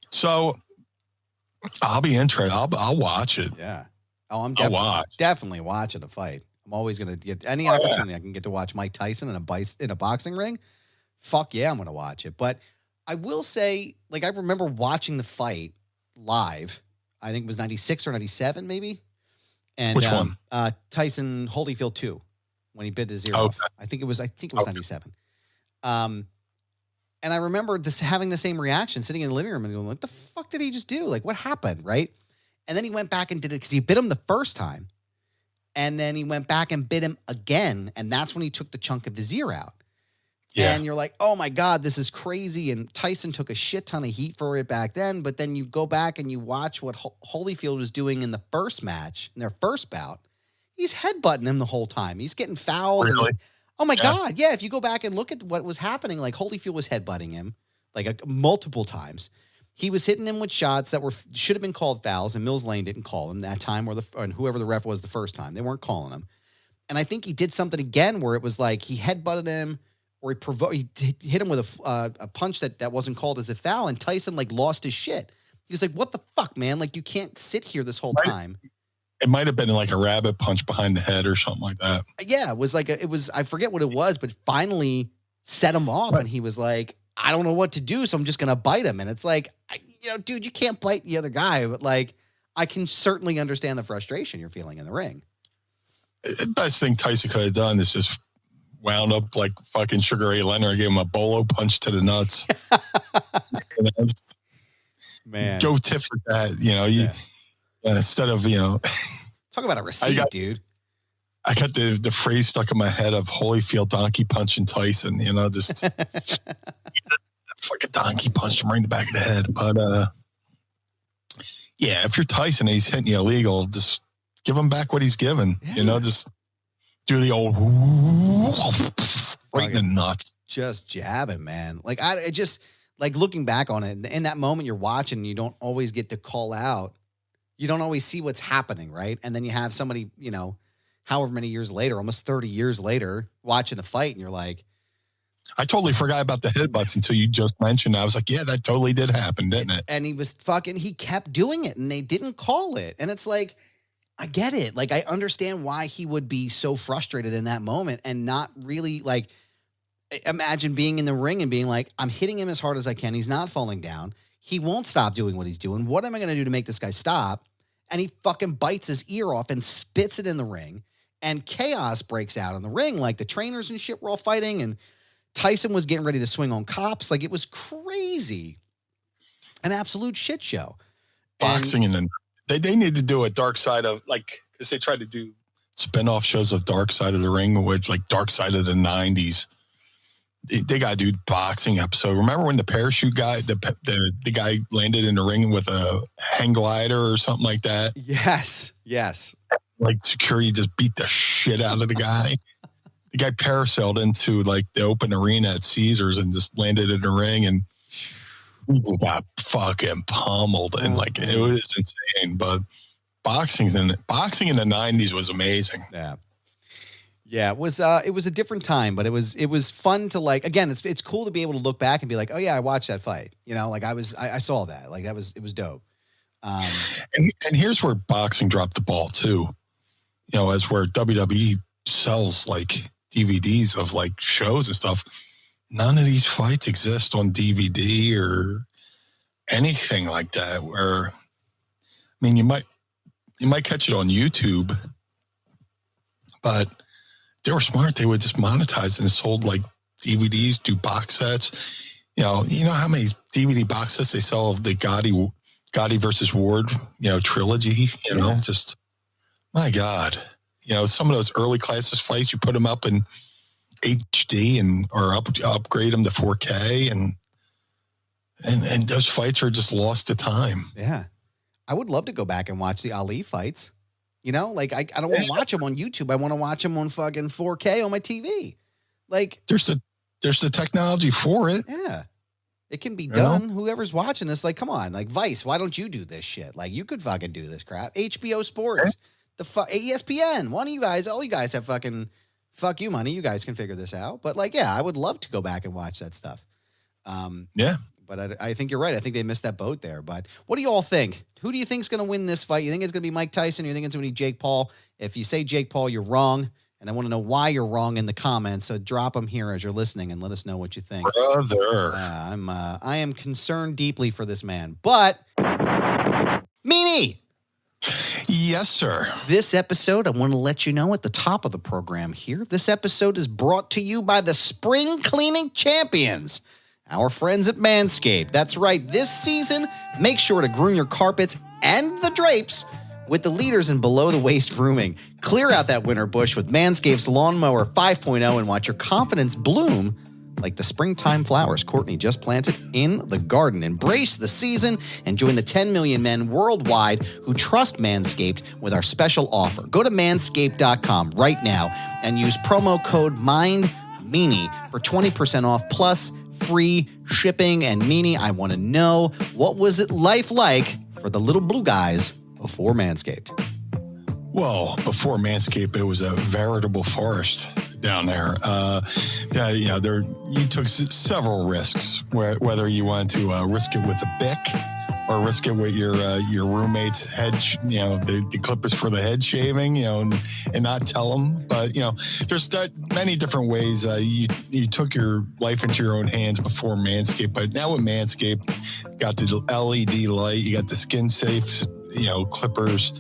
so I'll be interested. I'll watch it. Yeah. Oh, I'm definitely watching the fight. I'm always going to get any opportunity I can get to watch Mike Tyson in a boxing ring. Fuck yeah, I'm going to watch it. But I will say, I remember watching the fight live. I think it was 96 or 97, maybe. And, which one? Tyson Holyfield 2, when he bit his ear Oh, off. I think it was 97. And I remember having the same reaction, sitting in the living room and going, what the fuck did he just do? Like, what happened, right? And then he went back and did it because he bit him the first time. And then he went back and bit him again. And that's when he took the chunk of his ear out. Yeah. And you're like, oh, my God, this is crazy. And Tyson took a shit ton of heat for it back then. But then you go back and you watch what Holyfield was doing in the first match, in their first bout. He's headbutting him the whole time. He's getting fouls. Really? Oh, my God. Yeah, if you go back and look at what was happening, like Holyfield was headbutting him like multiple times. He was hitting him with shots that should have been called fouls, and Mills Lane didn't call him that time, or whoever the ref was the first time. They weren't calling him. And I think he did something again where it was like he headbutted him, or he hit him with a punch that wasn't called as a foul, and Tyson like lost his shit. He was like, "What the fuck, man? Like you can't sit here this whole time." It might have been like a rabbit punch behind the head or something like that. Yeah, it was like I forget what it was, but finally set him off, and he was like, "I don't know what to do, so I'm just gonna bite him." And it's like, dude, you can't bite the other guy, but like, I can certainly understand the frustration you're feeling in the ring. The best thing Tyson could have done is just wound up like fucking Sugar Ray Leonard, gave him a bolo punch to the nuts. Man, go tit for that, instead of, talk about a receipt, dude. I got the phrase stuck in my head of Holyfield donkey punching Tyson, just fucking donkey punched him right in the back of the head. But yeah, if you're Tyson and he's hitting you illegal, just give him back what he's given. Yeah. Just do the old right in the nuts. Just jabbing, man. Like it just like looking back on it, in that moment you're watching, you don't always get to call out. You don't always see what's happening, right? And then you have somebody, however many years later, almost 30 years later, watching the fight, and you're like, I totally forgot about the headbutts until you just mentioned it. I was like, yeah, that totally did happen, didn't it? And he kept doing it, and they didn't call it. And it's like, I get it. Like, I understand why he would be so frustrated in that moment and not really, like, imagine being in the ring and being like, I'm hitting him as hard as I can. He's not falling down. He won't stop doing what he's doing. What am I going to do to make this guy stop? And he fucking bites his ear off and spits it in the ring. And chaos breaks out in the ring. Like, the trainers and shit were all fighting, and Tyson was getting ready to swing on cops. Like, it was crazy. An absolute shit show. Boxing, and then they need to do a dark side of, like, because they tried to do spin-off shows of Dark Side of the Ring, which, like, Dark Side of the 90s. They got to do boxing episode. Remember when the parachute guy, the guy landed in the ring with a hang glider or something like that? Yes. Like, security just beat the shit out of the guy. The guy parasailed into like the open arena at Caesars and just landed in the ring, and he got fucking pummeled, and like it was insane. But boxing in the 90s was amazing. Yeah, it was a different time, but it was fun to, like, again, it's cool to be able to look back and be like, oh yeah, I watched that fight. Like I saw that. Like it was dope. And here's where boxing dropped the ball too. As where WWE sells like DVDs of like shows and stuff. None of these fights exist on DVD or anything like that. Where, I mean, you might catch it on YouTube, but they were smart. They would just monetize and sold like DVDs, do box sets. You know how many DVD box sets they sell of the Gotti versus Ward, trilogy. Just my God. Some of those early classes fights, you put them up in HD or upgrade them to 4K, and those fights are just lost to time. Yeah, I would love to go back and watch the Ali fights. Like I don't want to watch them on YouTube. I want to watch them on fucking 4K on my TV. Like there's the technology for it. Yeah, it can be done. Whoever's watching this, like, come on, like Vice, why don't you do this shit? Like, you could fucking do this crap. HBO Sports. ESPN, all you guys have fucking fuck you money. You guys can figure this out. But like, yeah, I would love to go back and watch that stuff. But I think you're right. I think they missed that boat there. But what do you all think? Who do you think is going to win this fight? You think it's going to be Mike Tyson? Or you think it's going to be Jake Paul? If you say Jake Paul, you're wrong. And I want to know why you're wrong in the comments. So drop them here as you're listening and let us know what you think. Brother. I am concerned deeply for this man. But Meanie. Yes, sir. This episode, I want to let you know at the top of the program here, this episode is brought to you by the Spring Cleaning Champions, our friends at Manscaped. That's right, this season, make sure to groom your carpets and the drapes with the leaders in below-the-waist grooming. Clear out that winter bush with Manscaped's Lawnmower 5.0 and watch your confidence bloom like the springtime flowers Courtney just planted in the garden. Embrace the season and join the 10 million men worldwide who trust Manscaped with our special offer. Go to manscaped.com right now and use promo code MINDMeanie for 20% off plus free shipping. And Meanie, I want to know, what was it life like for the little blue guys before Manscaped? Well, before Manscaped, it was a veritable forest down there. You took several risks, whether you wanted to risk it with a bic or risk it with your roommate's head, the clippers for the head shaving, and not tell them. But, there's many different ways. You took your life into your own hands before Manscaped, but now with Manscaped, you got the LED light, you got the skin safe, clippers.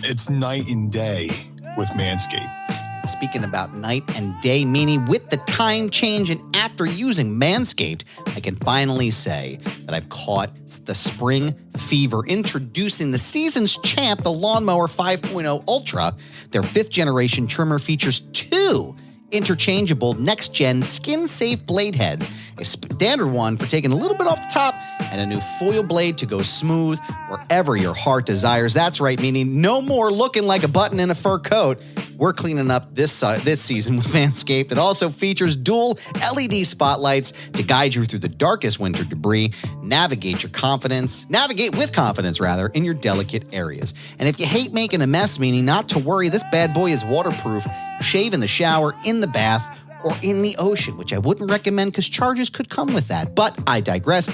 It's night and day with Manscaped. Speaking about night and day, Meanie, with the time change and after using Manscaped, I can finally say that I've caught the spring fever. Introducing the season's champ, the Lawnmower 5.0 Ultra. Their 5th generation trimmer features 2 interchangeable next-gen skin-safe blade heads, a standard one for taking a little bit off the top, and a new foil blade to go smooth wherever your heart desires. That's right, meaning no more looking like a button in a fur coat. We're cleaning up this season with Manscaped. It also features dual LED spotlights to guide you through the darkest winter debris. Navigate with confidence, in your delicate areas. And if you hate making a mess, meaning not to worry, this bad boy is waterproof. Shave in the shower, in the bath, or in the ocean, which I wouldn't recommend because charges could come with that. But I digress.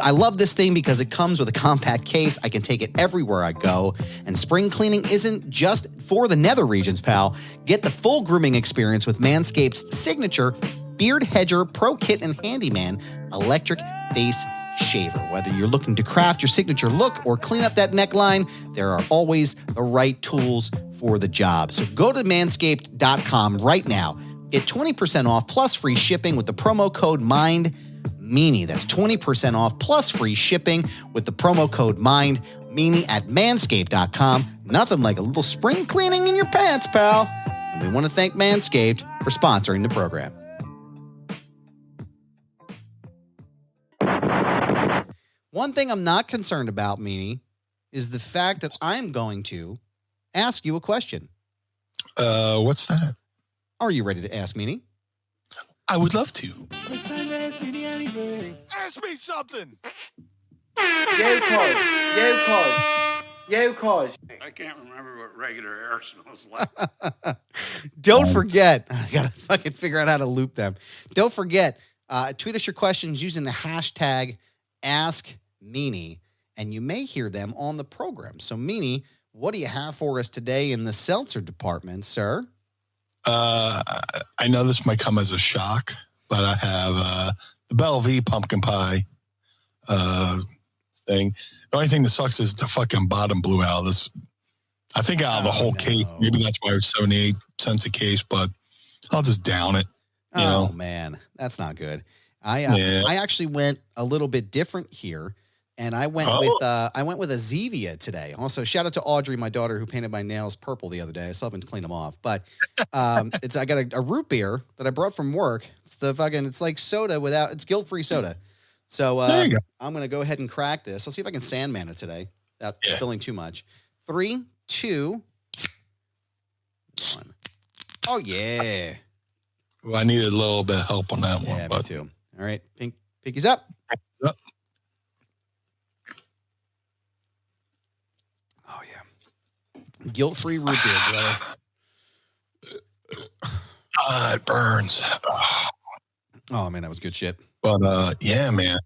I love this thing because it comes with a compact case. I can take it everywhere I go. And spring cleaning isn't just for the nether regions, pal. Get the full grooming experience with Manscaped's signature Beard Hedger Pro Kit and Handyman electric face shaver. Whether you're looking to craft your signature look or clean up that neckline, there are always the right tools for the job. So go to manscaped.com right now. Get 20% off plus free shipping with the promo code MINDMeanie. That's 20% off plus free shipping with the promo code MINDMeanie at manscaped.com. Nothing like a little spring cleaning in your pants, pal. And we want to thank Manscaped for sponsoring the program. One thing I'm not concerned about, Meanie, is the fact that I'm going to ask you a question. What's that? Are you ready to ask, Meanie? I would love to. It's time to ask me anything. Ask me something. Yo, cause. I can't remember what regular air smells like. Don't forget, I got to fucking figure out how to loop them. Don't forget, tweet us your questions using the hashtag AskMeanie, and you may hear them on the program. So, Meanie, what do you have for us today in the seltzer department, sir? I know this might come as a shock, but I have the Bellevue pumpkin pie thing. The only thing that sucks is the fucking bottom blew out of this. I think out of the whole case. Maybe that's why it's 78 cents a case, but I'll just down it. You know? Man, that's not good. I actually went a little bit different here, and I went with a Zevia today. Also, shout out to Audrey, my daughter, who painted my nails purple the other day. I still haven't cleaned them off, but I got a root beer that I brought from work. It's like soda it's guilt-free soda. So I'm gonna go ahead and crack this. I'll see if I can Sandman it today without spilling too much. 3, 2, 1. Oh yeah. Well, I needed a little bit of help on that one. Yeah, me too. All right, pinkies up. Up. Oh yeah, guilt-free root beer, brother. It burns. Oh man, that was good shit. But yeah, man.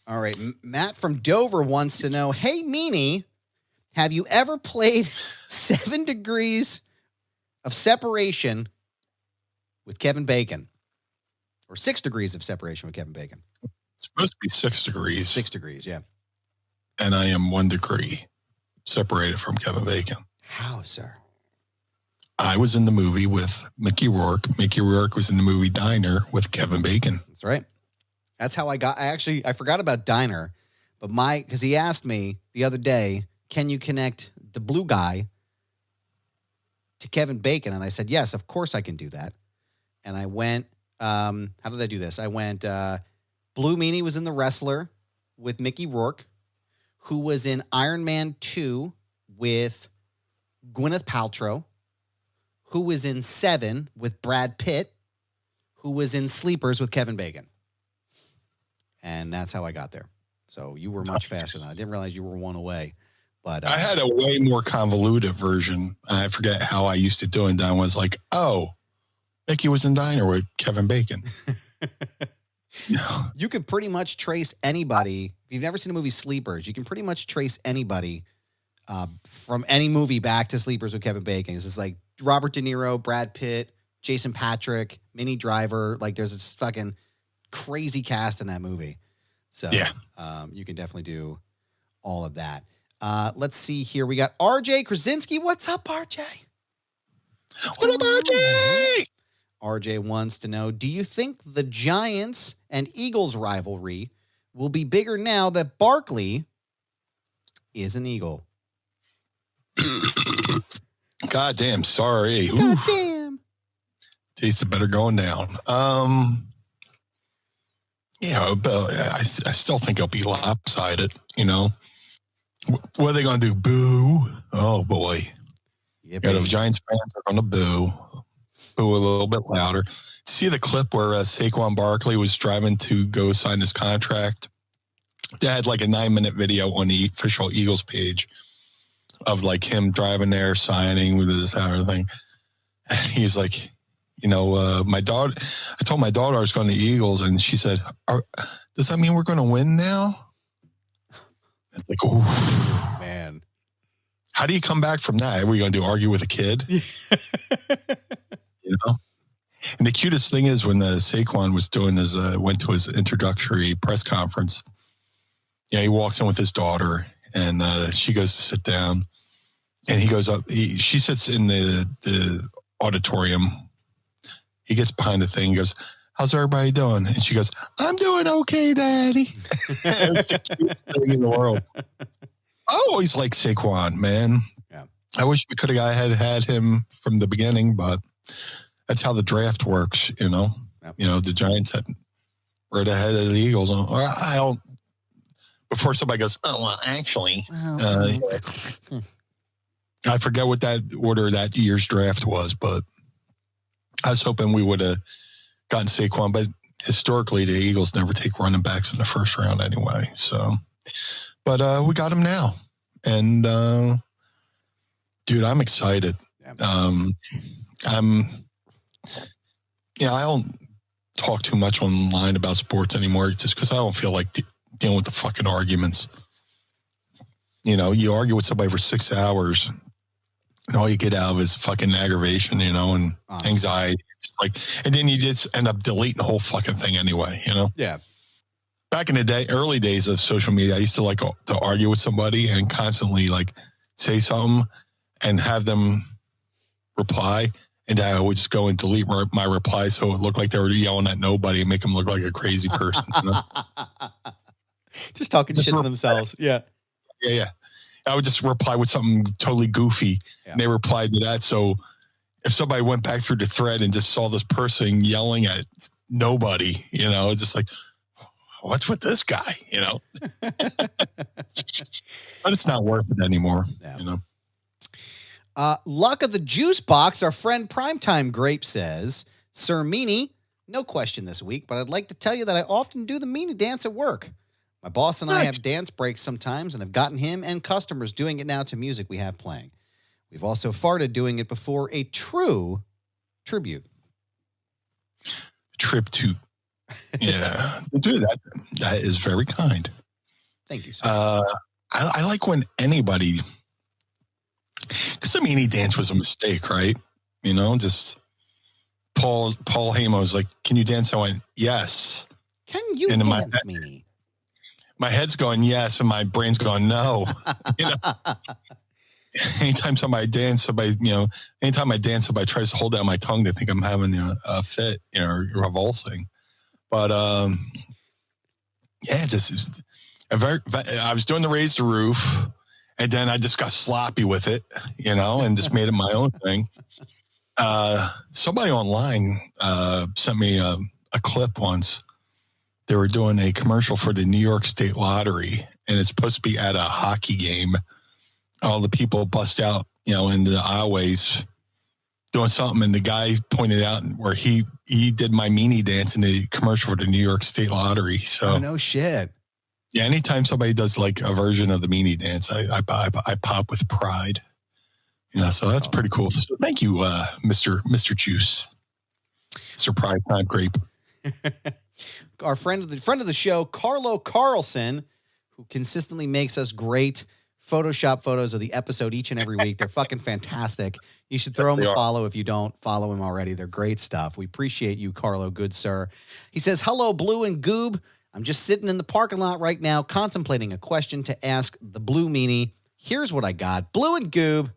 All right, Matt from Dover wants to know, hey, Meanie, have you ever played 7 Degrees of Separation with Kevin Bacon? Or 6 Degrees of Separation with Kevin Bacon? It's supposed to be 6 degrees. 6 degrees, yeah. And I am 1 degree. separated from Kevin Bacon. How, sir? I was in the movie with Mickey Rourke. Mickey Rourke was in the movie Diner with Kevin Bacon. That's right. That's how I forgot about Diner, but because he asked me the other day, can you connect the blue guy to Kevin Bacon? And I said, yes, of course I can do that. And I went, how did I do this? I went, Blue Meanie was in The Wrestler with Mickey Rourke, who was in Iron Man 2 with Gwyneth Paltrow, who was in Seven with Brad Pitt, who was in Sleepers with Kevin Bacon. And that's how I got there. So you were much faster than I didn't realize you were one away. But I had a way more convoluted version. I forget how I used to do it. And I was like, oh, Mickey was in Diner with Kevin Bacon. You could pretty much trace anybody. If you've never seen the movie Sleepers, you can pretty much trace anybody from any movie back to Sleepers with Kevin Bacon. It's just like Robert De Niro, Brad Pitt, Jason Patrick, Minnie Driver. Like there's this fucking crazy cast in that movie. So yeah, you can definitely do all of that. Let's see here. We got RJ Krasinski. What's up, RJ? What up, RJ? RJ wants to know, do you think the Giants and Eagles rivalry will be bigger now that Barkley is an Eagle? God damn, sorry. God damn. Tastes better going down. But I still think it'll be lopsided, you know. What are they going to do? Boo? Oh, boy. Yeah, the Giants fans are going to boo a little bit louder. See the clip where Saquon Barkley was driving to go sign his contract? They had like a 9-minute video on the official Eagles page of like him driving there, signing with his everything. And he's like, my daughter, I told my daughter I was going to the Eagles, and she said, does that mean we're going to win now? It's like, oh, man. How do you come back from that? Are we going to argue with a kid? And the cutest thing is when Saquon was doing went to his introductory press conference. Yeah, he walks in with his daughter, and she goes to sit down, and he goes up. She sits in the auditorium. He gets behind the thing and goes, how's everybody doing? And she goes, I'm doing okay, Daddy. It's the cutest thing in the world. I always like Saquon, man. Yeah. I wish we could have had him from the beginning, but that's how the draft works, you know. Yep. The Giants had right ahead of the Eagles. Or I don't. Before somebody goes, oh well, actually, I forget what that order that year's draft was, but I was hoping we would have gotten Saquon. But historically, the Eagles never take running backs in the first round anyway. So, but we got him now, and dude, I'm excited. I don't talk too much online about sports anymore just because I don't feel like dealing with the fucking arguments. You argue with somebody for 6 hours and all you get out of is fucking aggravation, and anxiety. And then you just end up deleting the whole fucking thing anyway, Yeah. Back in the day, early days of social media, I used to like to argue with somebody and constantly like say something and have them reply. And I would just go and delete my reply so it looked like they were yelling at nobody and make them look like a crazy person. Just talking shit to themselves. Yeah. Yeah. I would just reply with something totally goofy. Yeah. And they replied to that. So if somebody went back through the thread and just saw this person yelling at nobody, it's just like, what's with this guy, But it's not worth it anymore, Luck of the Juice Box, our friend Primetime Grape says, Sir Meanie, no question this week, but I'd like to tell you that I often do the Meanie dance at work. My boss and I have dance breaks sometimes and have gotten him and customers doing it now to music we have playing. We've also farted doing it before a true tribute. Tribute. Yeah. Dude, that is very kind. Thank you, sir. I like when anybody... Because the Meanie dance was a mistake, right? Just Paul Heyman was like, can you dance? I went, yes. Can you dance, Meanie? my head's going yes, and my brain's going no. You know, anytime I dance, somebody tries to hold down my tongue, they think I'm having a fit, or revulsing. But yeah, I was doing the raise the roof, and then I just got sloppy with it, and just made it my own thing. Somebody online sent me a clip once. They were doing a commercial for the New York State Lottery, and it's supposed to be at a hockey game. All the people bust out, in the aisleways doing something, and the guy pointed out where he did my meanie dance in the commercial for the New York State Lottery. So no shit. Yeah, anytime somebody does like a version of the meanie dance, I pop with pride. So that's pretty cool. So thank you, Mr. Juice, Mr. Pride Time Grape. Our friend of the show, Carlo Carlson, who consistently makes us great Photoshop photos of the episode each and every week. They're fucking fantastic. You should throw him a follow if you don't follow him already. They're great stuff. We appreciate you, Carlo, good sir. He says, hello, Blue and Goob. I'm just sitting in the parking lot right now contemplating a question to ask the Blue Meanie. Here's what I got. Blue and Goob,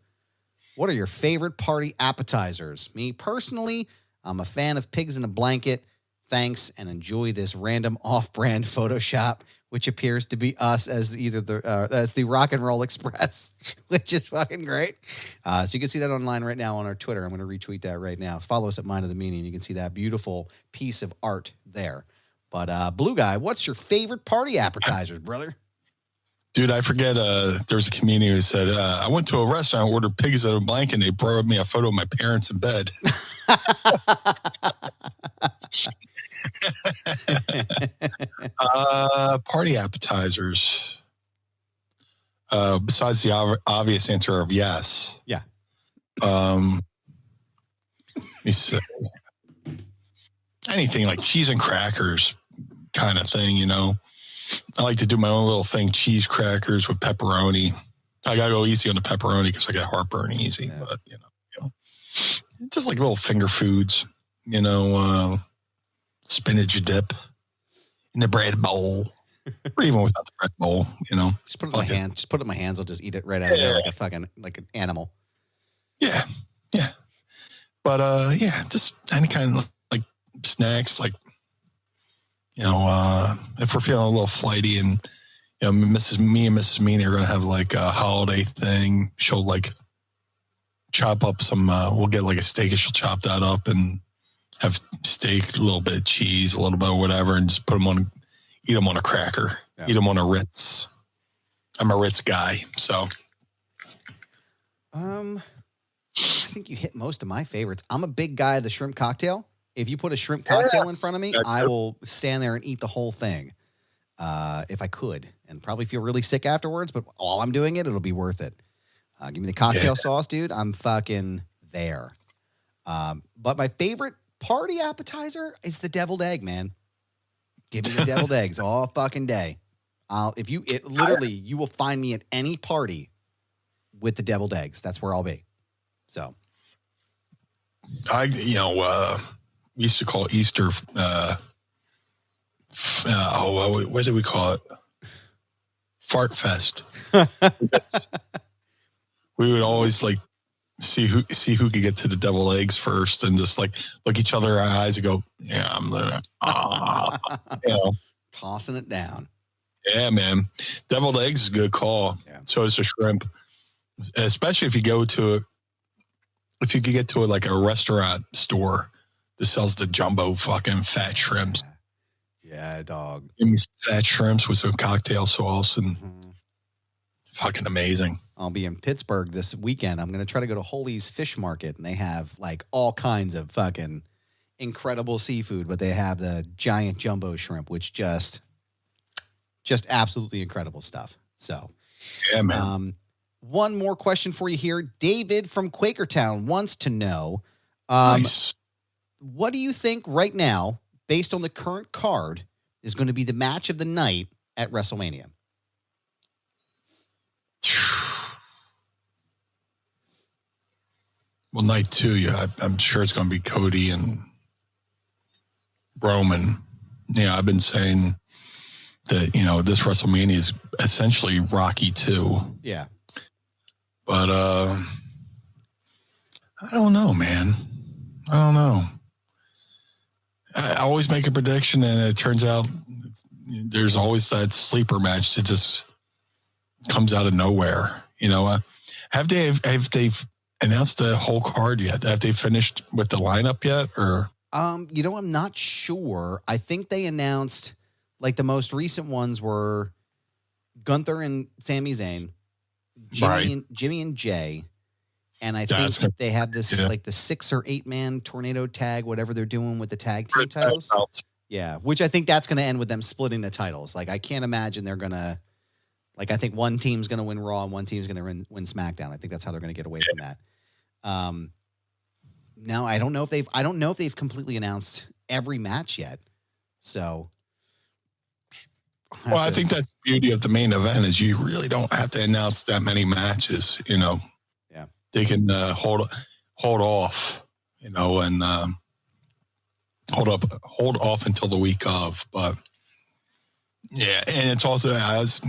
what are your favorite party appetizers? Me personally, I'm a fan of pigs in a blanket. Thanks, and enjoy this random off-brand Photoshop, which appears to be us as as the Rock and Roll Express, which is fucking great. So you can see that online right now on our Twitter. I'm going to retweet that right now. Follow us at Mind of the Meanie, and you can see that beautiful piece of art there. But Blue Guy, what's your favorite party appetizers, brother? Dude, I forget. There was a comedian who said, I went to a restaurant, ordered pigs in a blanket, and they brought me a photo of my parents in bed. Party appetizers. Besides the obvious answer of yes. Yeah. Let me say anything like cheese and crackers kind of thing, I like to do my own little thing, cheese crackers with pepperoni. I gotta go easy on the pepperoni because I got heartburn easy, yeah. But just like little finger foods, spinach dip in the bread bowl, or even without the bread bowl, Just put it in my hand. Just put it in my hands. I'll just eat it right out of there like an animal. Yeah, yeah. But just any kind of like snacks, like if we're feeling a little flighty, and Mrs. Meanie are gonna have like a holiday thing. She'll like chop up some. We'll get like a steak, and she'll chop that up and have steak, a little bit of cheese, a little bit of whatever, and just eat them on a cracker, eat them on a Ritz. I'm a Ritz guy, so. I think you hit most of my favorites. I'm a big guy of the shrimp cocktail. If you put a shrimp cocktail in front of me, I will stand there and eat the whole thing. If I could, and probably feel really sick afterwards, but while I'm doing it, it'll be worth it. Give me the cocktail sauce, dude. I'm fucking there. But my favorite party appetizer is the deviled egg, man. Give me the deviled eggs all fucking day. You will find me at any party with the deviled eggs. That's where I'll be. So, we used to call Easter. What did we call it? Fart Fest. We would always like see who could get to the deviled eggs first, and just like look each other in our eyes and go, "Yeah, I'm there." Tossing it down. Yeah, man. Deviled eggs is a good call. Yeah. So is the shrimp, especially if you get to like a restaurant store that sells the jumbo fucking fat shrimps. Yeah, dog. Give me fat shrimps with some cocktail sauce and fucking amazing. I'll be in Pittsburgh this weekend. I'm going to try to go to Holy's Fish Market, and they have like all kinds of fucking incredible seafood, but they have the giant jumbo shrimp, which just absolutely incredible stuff. So, yeah, man. One more question for you here. David from Quakertown wants to know, nice. What do you think right now, based on the current card, is going to be the match of the night at WrestleMania? Well, night 2, I'm sure it's going to be Cody and Roman. I've been saying that, this WrestleMania is essentially Rocky 2. Yeah. But I don't know, man. I don't know. I always make a prediction, and it turns out there's always that sleeper match that just comes out of nowhere. Have they announced the whole card yet? Have they finished with the lineup yet? Or I'm not sure. I think they announced, like, the most recent ones were Gunther and Sami Zayn, Jimmy and Jay, and I think they have this like the 6 or 8 man tornado tag, whatever they're doing with the tag team titles. Yeah, which I think that's going to end with them splitting the titles. Like, I can't imagine they're going to, like, I think one team's going to win Raw and one team's going to win SmackDown. I think that's how they're going to get away from that. Now I don't know if they've completely announced every match yet. So, I think that's the beauty of the main event is you really don't have to announce that many matches. Yeah, they can hold off. And hold off until the week of. But yeah, and it's also as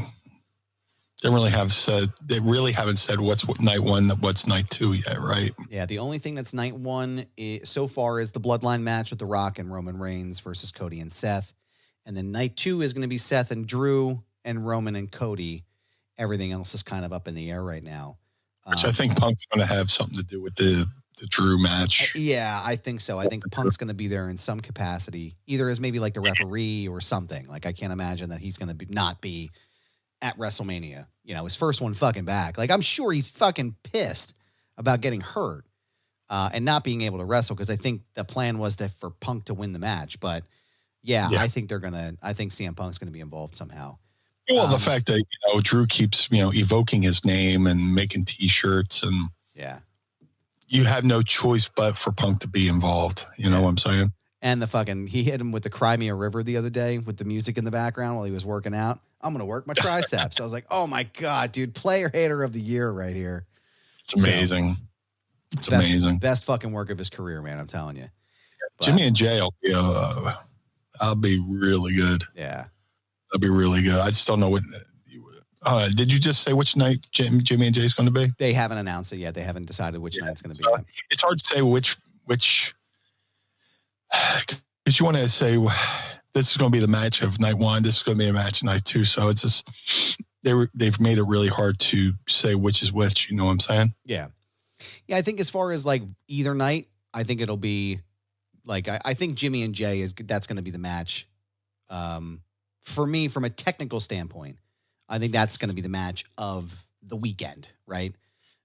they really haven't said what's night 1, what's night 2 yet, right? Yeah, the only thing that's night 1 so far is the Bloodline match with The Rock and Roman Reigns versus Cody and Seth. And then night 2 is going to be Seth and Drew and Roman and Cody. Everything else is kind of up in the air right now. Which I think Punk's going to have something to do with the Drew match. Yeah, I think so. I think Punk's going to be there in some capacity, either as maybe like the referee or something. Like, I can't imagine that he's going to not be at WrestleMania. His first one fucking back. Like, I'm sure he's fucking pissed about getting hurt and not being able to wrestle, because I think the plan was for Punk to win the match. But yeah. I think CM Punk's going to be involved somehow. Well, the fact that, Drew keeps, evoking his name and making T-shirts, and you have no choice but for Punk to be involved. You know what I'm saying? And he hit him with the Cry Me a River the other day with the music in the background while he was working out. I'm going to work my triceps. I was like, oh my God, dude, player hater of the year right here. It's amazing. It's amazing. Best fucking work of his career, man. I'm telling you. But Jimmy and Jay I'll be really good. Yeah. That'll be really good. I just don't know what. Did you just say which night Jimmy and Jay is going to be? They haven't announced it yet. They haven't decided which night it's going to be. It's hard to say which, because you want to say this is going to be the match of night 1. This is going to be a match of night 2. So it's just they've made it really hard to say which is which. You know what I'm saying? Yeah. Yeah. I think as far as like either night, I think it'll be like I think Jimmy and Jay that's going to be the match. For me, from a technical standpoint, I think that's going to be the match of the weekend, right?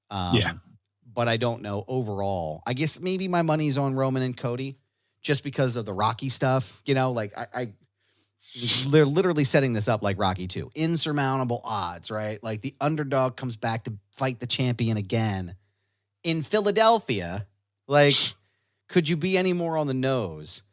But I don't know overall. I guess maybe my money's on Roman and Cody just because of the Rocky stuff. Like they're literally setting this up like Rocky 2. Insurmountable odds, right? Like the underdog comes back to fight the champion again in Philadelphia. Like, could you be any more on the nose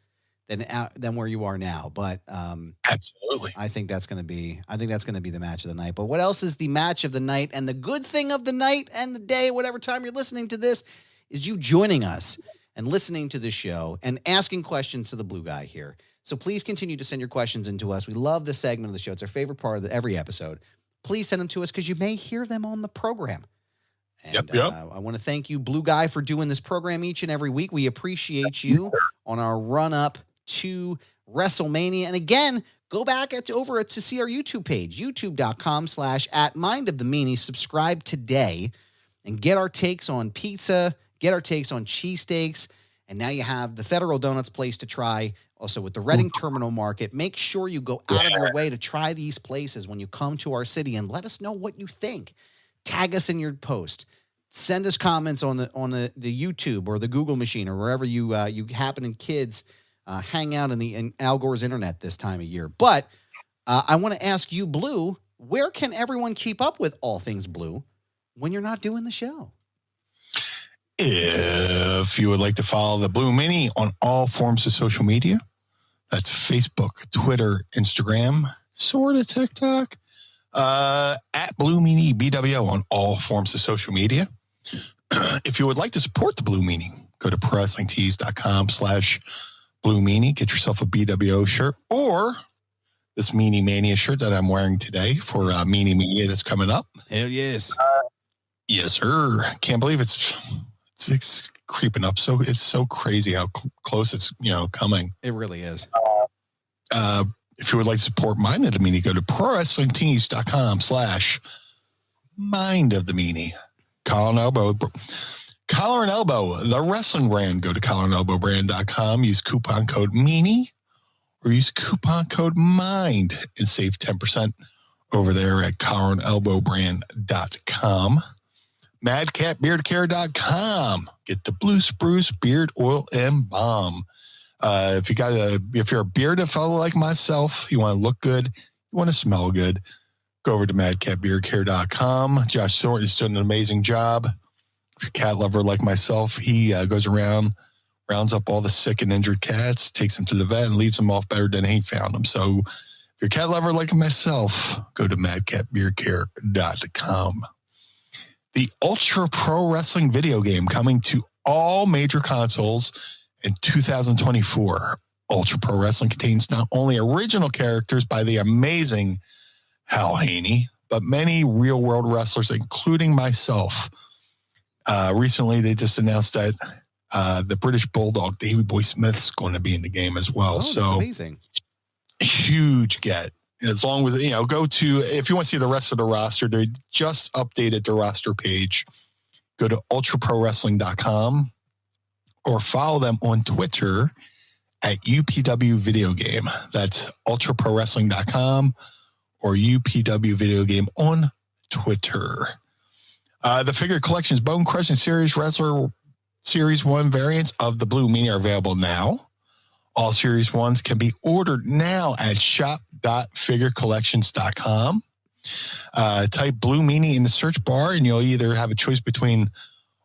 than where you are now? But absolutely, I think that's going to be the match of the night. But what else is the match of the night? And the good thing of the night and the day, whatever time you're listening to this, is you joining us and listening to the show and asking questions to the blue guy here. So please continue to send your questions into us. We love this segment of the show. It's our favorite part of every episode. Please send them to us because you may hear them on the program. And I want to thank you, Blue Guy, for doing this program each and every week. We appreciate you on our run-up to WrestleMania. And again, go back over to see our YouTube page, youtube.com/@mindofthemeanie. Subscribe today and get our takes on pizza, get our takes on cheesesteaks. And now you have the Federal Donuts place to try. Also with the Reading Terminal Market. Make sure you go out of your way to try these places when you come to our city, and let us know what you think. Tag us in your post. Send us comments on the YouTube or the Google machine or wherever you happen and kids hang out in Al Gore's internet this time of year. But I want to ask you, Blue, where can everyone keep up with all things Blue when you're not doing the show? If you would like to follow the Blue Meanie on all forms of social media, that's Facebook, Twitter, Instagram, sort of TikTok, at Blue Meanie BWO on all forms of social media. If you would like to support the Blue Meanie, go to ProWrestlingTees.com/Blue Meanie. Get yourself a BWO shirt, or this Meanie Mania shirt that I'm wearing today for Meanie Mania that's coming up. Hell yes. Yes, sir. Can't believe it's creeping up. So it's so crazy how close it's coming. It really is. If you would like to support Mind of the Meanie, go to prowrestlingtees.com/Mind of the Meanie. Collar and Elbow, the wrestling brand. Go to collarandelbowbrand.com. Use coupon code Meanie or use coupon code MIND and save 10% over there at collarandelbowbrand.com. MadCatBeardCare.com. Get the Blue Spruce Beard Oil and Balm. If you're a bearded fellow like myself, you want to look good, you want to smell good, go over to MadCatBeardCare.com. Josh Thornton is doing an amazing job. If you're a cat lover like myself, he goes around, rounds up all the sick and injured cats, takes them to the vet, and leaves them off better than he found them. So if you're a cat lover like myself, go to MadCatBeardCare.com. The Ultra Pro Wrestling video game coming to all major consoles in 2024. Ultra Pro Wrestling contains not only original characters by the amazing Hal Haney, but many real-world wrestlers, including myself. Recently, they just announced that the British Bulldog, Davey Boy Smith's going to be in the game as well. Oh, that's amazing. Huge get. As long as, go to, if you want to see the rest of the roster, they just updated the roster page. Go to ultraprowrestling.com or follow them on Twitter at UPW Video Game. That's ultraprowrestling.com or UPW Video Game on Twitter. The figure collections Bone Crushing Series Wrestler Series 1 variants of the Blue Meanie are available now. All Series 1s can be ordered now at shop.figurecollections.com. Type Blue Meanie in the search bar, and you'll either have a choice between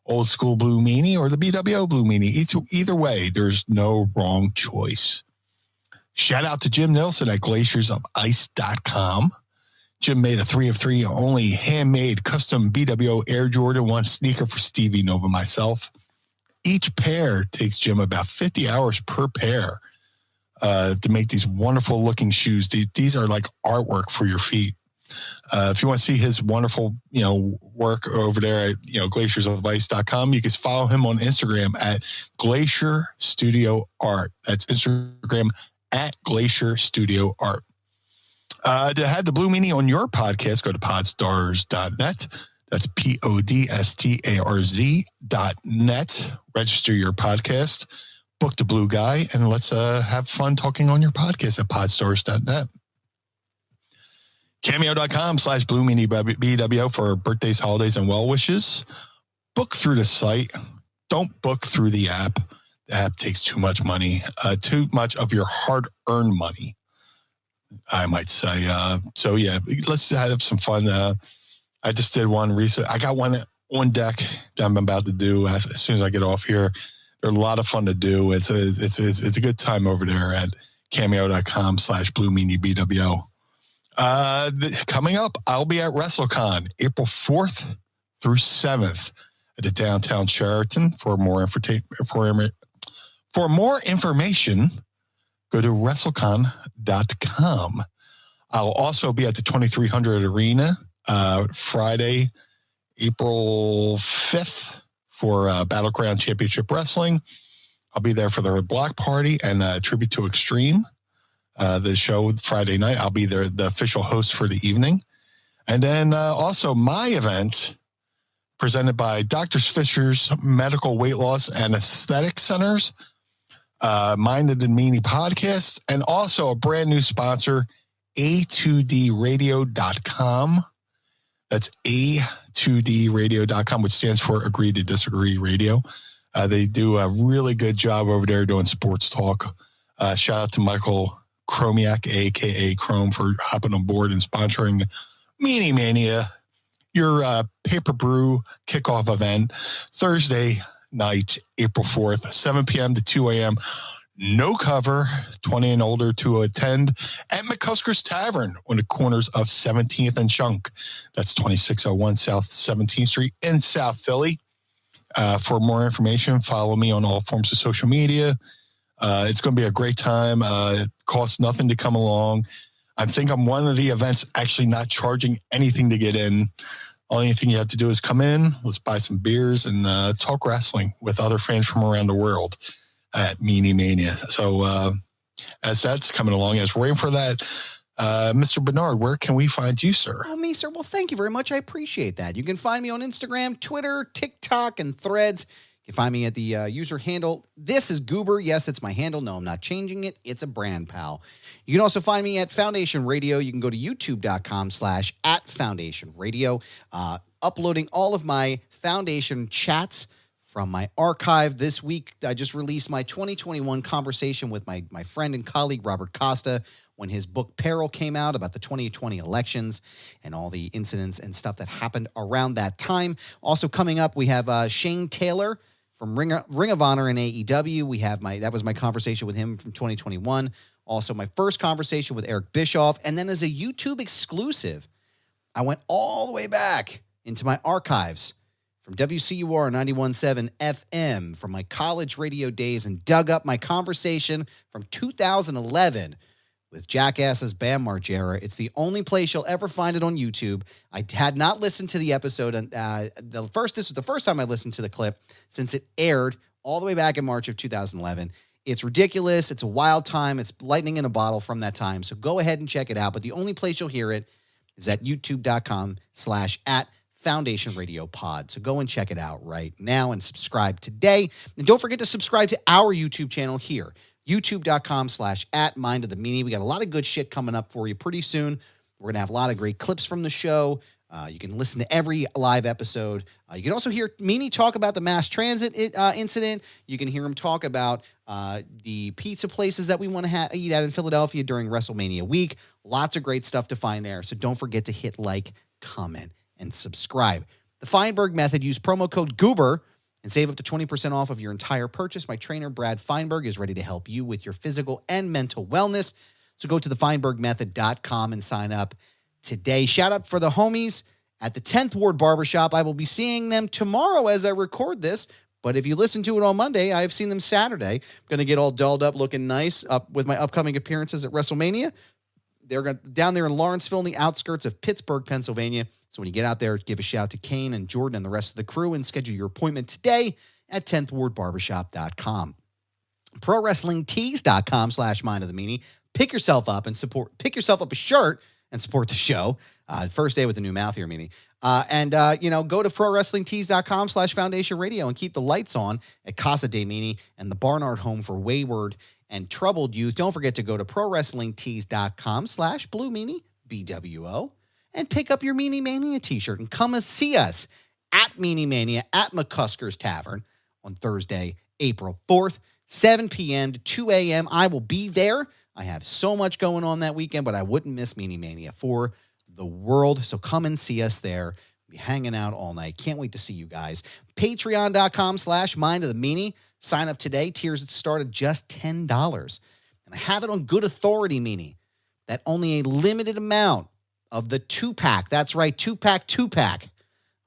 old school Blue Meanie or the BWO Blue Meanie. Either way, there's no wrong choice. Shout out to Jim Nelson at glaciersofice.com. Jim made a 3 of 3 only handmade custom BWO Air Jordan 1 sneaker for Stevie Nova myself. Each pair takes Jim about 50 hours per pair to make these wonderful looking shoes. These are like artwork for your feet. If you want to see his wonderful, work over there at, glaciersofice.com, you can follow him on Instagram at Glacier Studio Art. That's Instagram at Glacier Studio Art. To have the Blue Meanie on your podcast, go to podstars.net. That's PODSTARZ.net. Register your podcast, book the Blue Guy, and let's have fun talking on your podcast at podstars.net. Cameo.com/Blue Meanie BWO for birthdays, holidays, and well wishes. Book through the site. Don't book through the app. The app takes too much money, too much of your hard-earned money, I might say. So, yeah, let's have some fun. I just did one recent. I got one on deck that I'm about to do as soon as I get off here. They're a lot of fun to do. It's a good time over there at cameo.com/Blue Meanie BWO. Coming up, I'll be at WrestleCon April 4th through 7th at the downtown Sheraton. For more information, go to WrestleCon.com. I'll also be at the 2300 Arena Friday, April 5th for Battleground Championship Wrestling. I'll be there for the block party and Tribute to Extreme, the show Friday night. I'll be there, the official host for the evening. And then also my event presented by Dr. Fisher's Medical Weight Loss and Aesthetic Centers, Mind of the Meanie podcast, and also a brand new sponsor, A2DRadio.com. That's A2DRadio.com, which stands for Agree to Disagree Radio. They do a really good job over there doing sports talk. Shout out to Michael Chromiak, a.k.a. Chrome, for hopping on board and sponsoring Meanie Mania, your paper brew kickoff event, Thursday night, April 4th, 7 p.m. to 2 a.m. No cover, 20 and older to attend at McCusker's Tavern on the corners of 17th and Shunk. That's 2601 South 17th Street in South Philly. For more information, follow me on all forms of social media. It's going to be a great time. It costs nothing to come along. I think I'm one of the events actually not charging anything to get in. Only thing you have to do is come in, let's buy some beers, and talk wrestling with other fans from around the world at Meanie Mania. So as that's coming along, as we're waiting for that, Mr. Barnard, where can we find you, sir? Oh, me, sir. Well, thank you very much. I appreciate that. You can find me on Instagram, Twitter, TikTok, and Threads. You can find me at the user handle. This is Goober. Yes, it's my handle. No, I'm not changing it. It's a brand, pal. You can also find me at Foundation Radio. You can go to youtube.com/@Foundation Radio. Uploading all of my Foundation chats from my archive. This week, I just released my 2021 conversation with my friend and colleague, Robert Costa, when his book Peril came out about the 2020 elections and all the incidents and stuff that happened around that time. Also coming up, we have Shane Taylor from Ring of Honor and AEW. We have that was my conversation with him from 2021. Also my first conversation with Eric Bischoff. And then as a YouTube exclusive, I went all the way back into my archives from WCUR 91.7 FM from my college radio days and dug up my conversation from 2011 with Jackass's Bam Margera. It's the only place you'll ever find it on YouTube. I had not listened to the episode. This is the first time I listened to the clip since it aired all the way back in March of 2011. It's ridiculous. It's a wild time. It's lightning in a bottle from that time. So go ahead and check it out. But the only place you'll hear it is at youtube.com/@Foundation Radio Pod. So go and check it out right now and subscribe today. And don't forget to subscribe to our YouTube channel here. youtube.com/@Mind of the Meanie. We got a lot of good shit coming up for you pretty soon. We're going to have a lot of great clips from the show. You can listen to every live episode. You can also hear Meanie talk about the mass transit incident. You can hear him talk about the pizza places that we want to eat at in Philadelphia during WrestleMania week. Lots of great stuff to find there. So don't forget to hit like, comment, and subscribe. The Feinberg Method. Use promo code Goober and save up to 20% off of your entire purchase. My trainer, Brad Feinberg, is ready to help you with your physical and mental wellness. So go to thefeinbergmethod.com and sign up today. Shout out for the homies at the 10th Ward Barbershop. I will be seeing them tomorrow as I record this. But if you listen to it on Monday, I've seen them Saturday. I'm going to get all dolled up, looking nice up with my upcoming appearances at WrestleMania. They're down there in Lawrenceville, in the outskirts of Pittsburgh, Pennsylvania. So when you get out there, give a shout to Kane and Jordan and the rest of the crew and schedule your appointment today at 10thwardbarbershop.com. ProWrestlingTees.com/Mind of the Meanie. Pick yourself up a shirt and support the show. First day with the new mouth here, Meanie. Go to ProWrestlingTees.com/Foundation Radio and keep the lights on at Casa DeMeanie and the Barnard home for wayward and troubled youth. Don't forget to go to ProWrestlingTees.com/Blue Meanie, BWO, and pick up your Meanie Mania t-shirt and come and see us at Meanie Mania at McCusker's Tavern on Thursday, April 4th, 7 p.m. to 2 a.m. I will be there. I have so much going on that weekend, but I wouldn't miss Meanie Mania for the world. So come and see us there. We'll be hanging out all night. Can't wait to see you guys. Patreon.com/Mind of the Meanie. Sign up today. Tiers start at just $10. And I have it on good authority, Meanie, that only a limited amount of the 2-pack, that's right, 2-pack,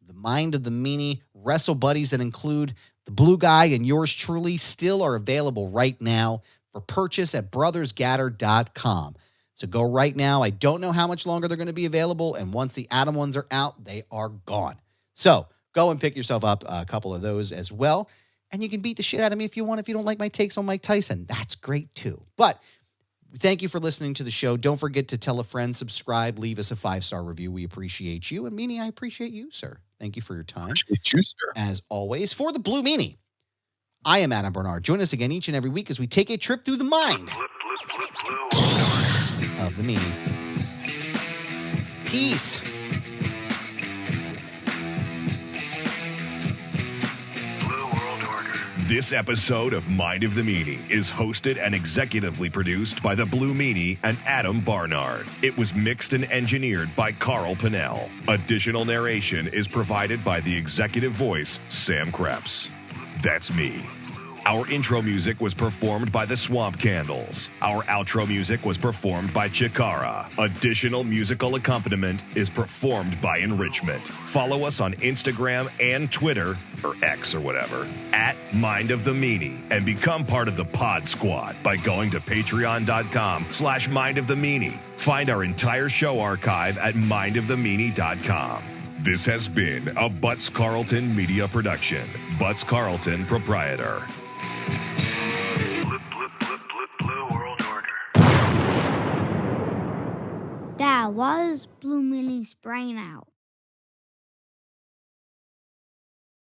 the Mind of the Meanie Wrestle Buddies that include the Blue Guy and yours truly still are available right now for purchase at brothersgaddor.com. So go right now. I don't know how much longer they're going to be available, and once the Adam ones are out, they are gone. So go and pick yourself up a couple of those as well, and you can beat the shit out of me if you want. If you don't like my takes on Mike Tyson, that's great too. But thank you for listening to the show. Don't forget to tell a friend, subscribe, leave us a 5-star review. We appreciate you. And Meanie, I appreciate you, sir. Thank you for your time. Appreciate you, sir. As always, for the Blue Meanie, I am Adam Barnard. Join us again each and every week as we take a trip through the mind of the Meanie. Peace. This episode of Mind of the Meanie is hosted and executively produced by the Blue Meanie and Adam Barnard. It was mixed and engineered by Carl Pinnell. Additional narration is provided by the executive voice, Sam Krebs. That's me. Our intro music was performed by the Swamp Candles. Our outro music was performed by Chikara. Additional musical accompaniment is performed by Enrichment. Follow us on Instagram and Twitter or X or whatever, at Mind of the Meanie, and become part of the Pod Squad by going to patreon.com/Mind of the Meanie. Find our entire show archive at mindofthemeanie.com. This has been a Butts Carlton media production. Butts Carlton, proprietor. Blue World Order. That was Blue Meanie's brain out.